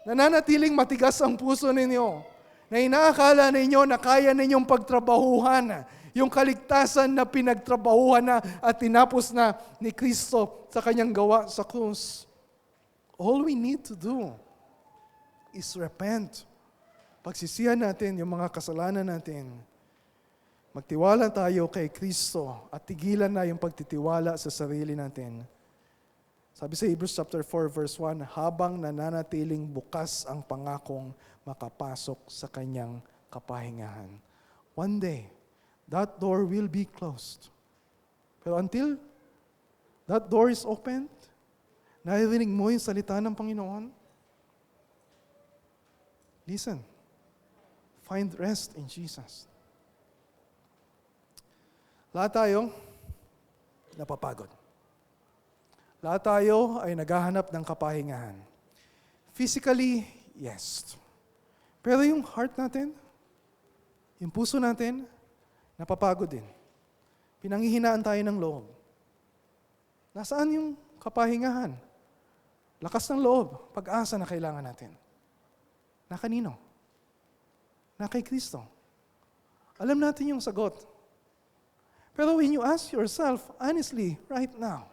nananatiling matigas ang puso ninyo na inaakala ninyo na kaya ninyong pagtrabahuhan yung kaligtasan na pinagtrabahuhan na at tinapos na ni Kristo sa Kanyang gawa sa krus. All we need to do is repent. Pagsisihan natin yung mga kasalanan natin. Magtiwala tayo kay Kristo at tigilan na yung pagtitiwala sa sarili natin. Sabi sa Hebrews chapter 4 verse 1, habang nananatiling bukas ang pangakong makapasok sa Kanyang kapahingahan. One day, that door will be closed. Pero until that door is opened, naririnig mo yung salita ng Panginoon, listen, find rest in Jesus. Lahat tayo napapagod. Lahat tayo ay naghahanap ng kapahingahan. Physically, yes. Pero yung heart natin, yung puso natin, napapagod din. Pinanghihinaan tayo ng loob. Nasaan yung kapahingahan? Lakas ng loob, pag-asa na kailangan natin. Na kanino? Na kay Kristo. Alam natin yung sagot. Pero when you ask yourself honestly right now,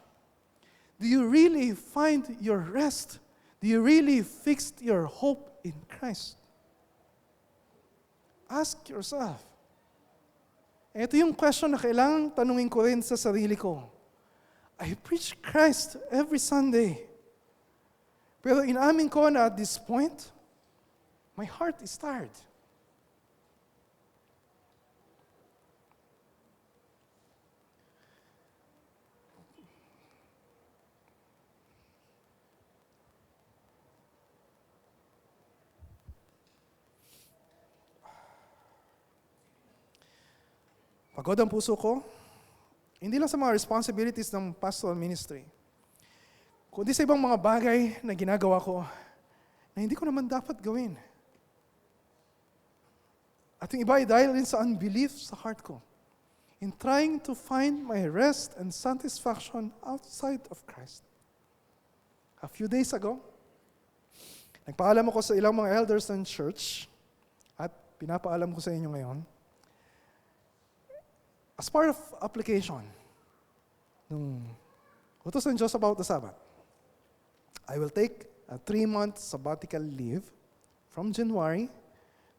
do you really find your rest? Do you really fix your hope in Christ? Ask yourself. Ito yung question na kailangang tanungin ko rin sa sarili ko. I preach Christ every Sunday. Pero inamin ko na at this point, my heart is tired. Pagod ang puso ko, hindi lang sa mga responsibilities ng pastoral ministry, kundi sa ibang mga bagay na ginagawa ko na hindi ko naman dapat gawin. At yung iba ay dahil rin sa unbelief sa heart ko in trying to find my rest and satisfaction outside of Christ. A few days ago, nagpaalam ako sa ilang mga elders ng church at pinapaalam ko sa inyo ngayon. As part of application nung utos ng Diyos about the Sabbath, I will take a 3-month sabbatical leave from January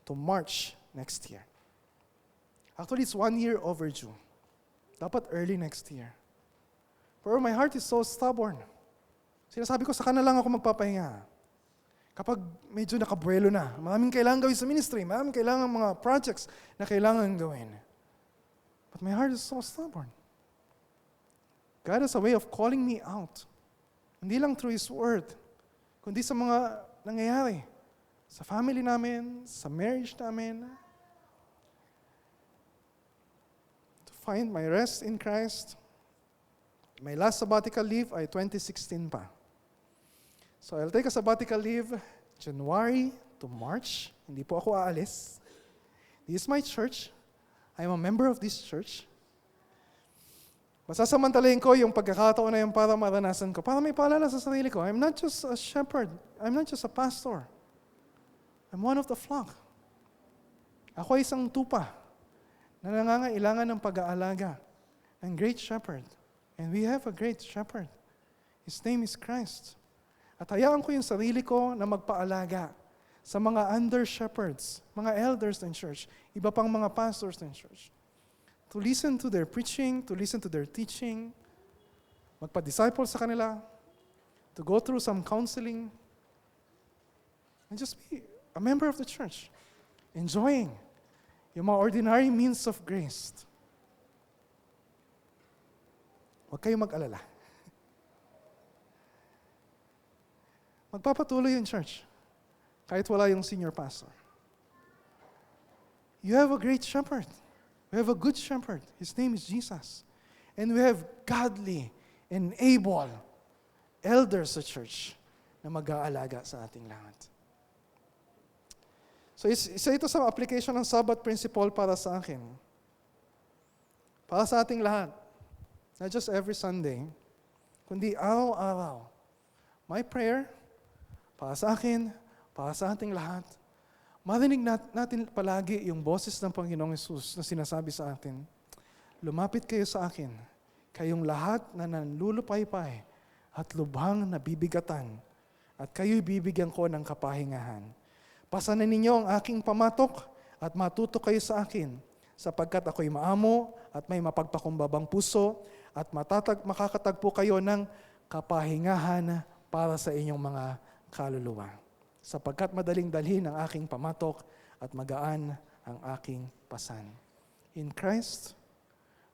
to March next year. Actually, it's 1 year overdue. Dapat early next year. Pero my heart is so stubborn. Sinasabi ko, saka na lang ako magpapahinga. Kapag medyo nakabuelo na, maraming kailangan gawin sa ministry, maraming kailangan mga projects na kailangan gawin. But my heart is so stubborn. God has a way of calling me out. Hindi lang through His Word, kundi sa mga nangyayari. Sa family namin, sa marriage namin. To find my rest in Christ. My last sabbatical leave ay 2016 pa. So I'll take a sabbatical leave January to March. Hindi po ako aalis. This is my church. I'm a member of this church. Masasamantalayin ko yung pagkakataon na yung para maranasan ko. Para may paalala sa sarili ko. I'm not just a shepherd. I'm not just a pastor. I'm one of the flock. Ako ay isang tupa na nangangailangan ng pag-aalaga ng great shepherd. And we have a great shepherd. His name is Christ. At hayaan ko yung sarili ko na magpaalaga sa mga under-shepherds, mga elders ng church, iba pang mga pastors ng church. To listen to their preaching, to listen to their teaching, magpa-disciple sa kanila, to go through some counseling, and just be a member of the church, enjoying yung mga ordinary means of grace. Huwag kayong mag-alala. Magpapatuloy yung church, kahit wala yung senior pastor. You have a great shepherd. We have a good shepherd. His name is Jesus. And we have godly and able elders sa church na mag-aalaga sa ating lahat. So isa ito sa application ng Sabbath principle para sa akin. Para sa ating lahat. Not just every Sunday, kundi araw-araw. My prayer, para sa akin, para sa ating lahat, marinig natin palagi yung boses ng Panginoong Hesus na sinasabi sa atin, lumapit kayo sa akin, kayong lahat na nanlulupaypay at lubhang nabibigatan, at kayo'y bibigyan ko ng kapahingahan. Pasanin ninyo ang aking pamatok at matuto kayo sa akin, sapagkat ako'y maamo at may mapagpakumbabang puso at makakatagpo kayo ng kapahingahan para sa inyong mga kaluluwa. Sapagkat madaling dalhin ang aking pamatok at magaan ang aking pasan. In Christ,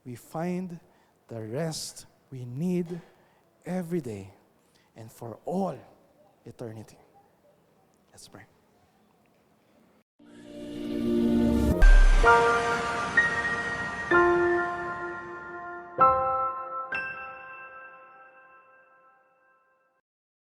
we find the rest we need every day and for all eternity. Let's pray.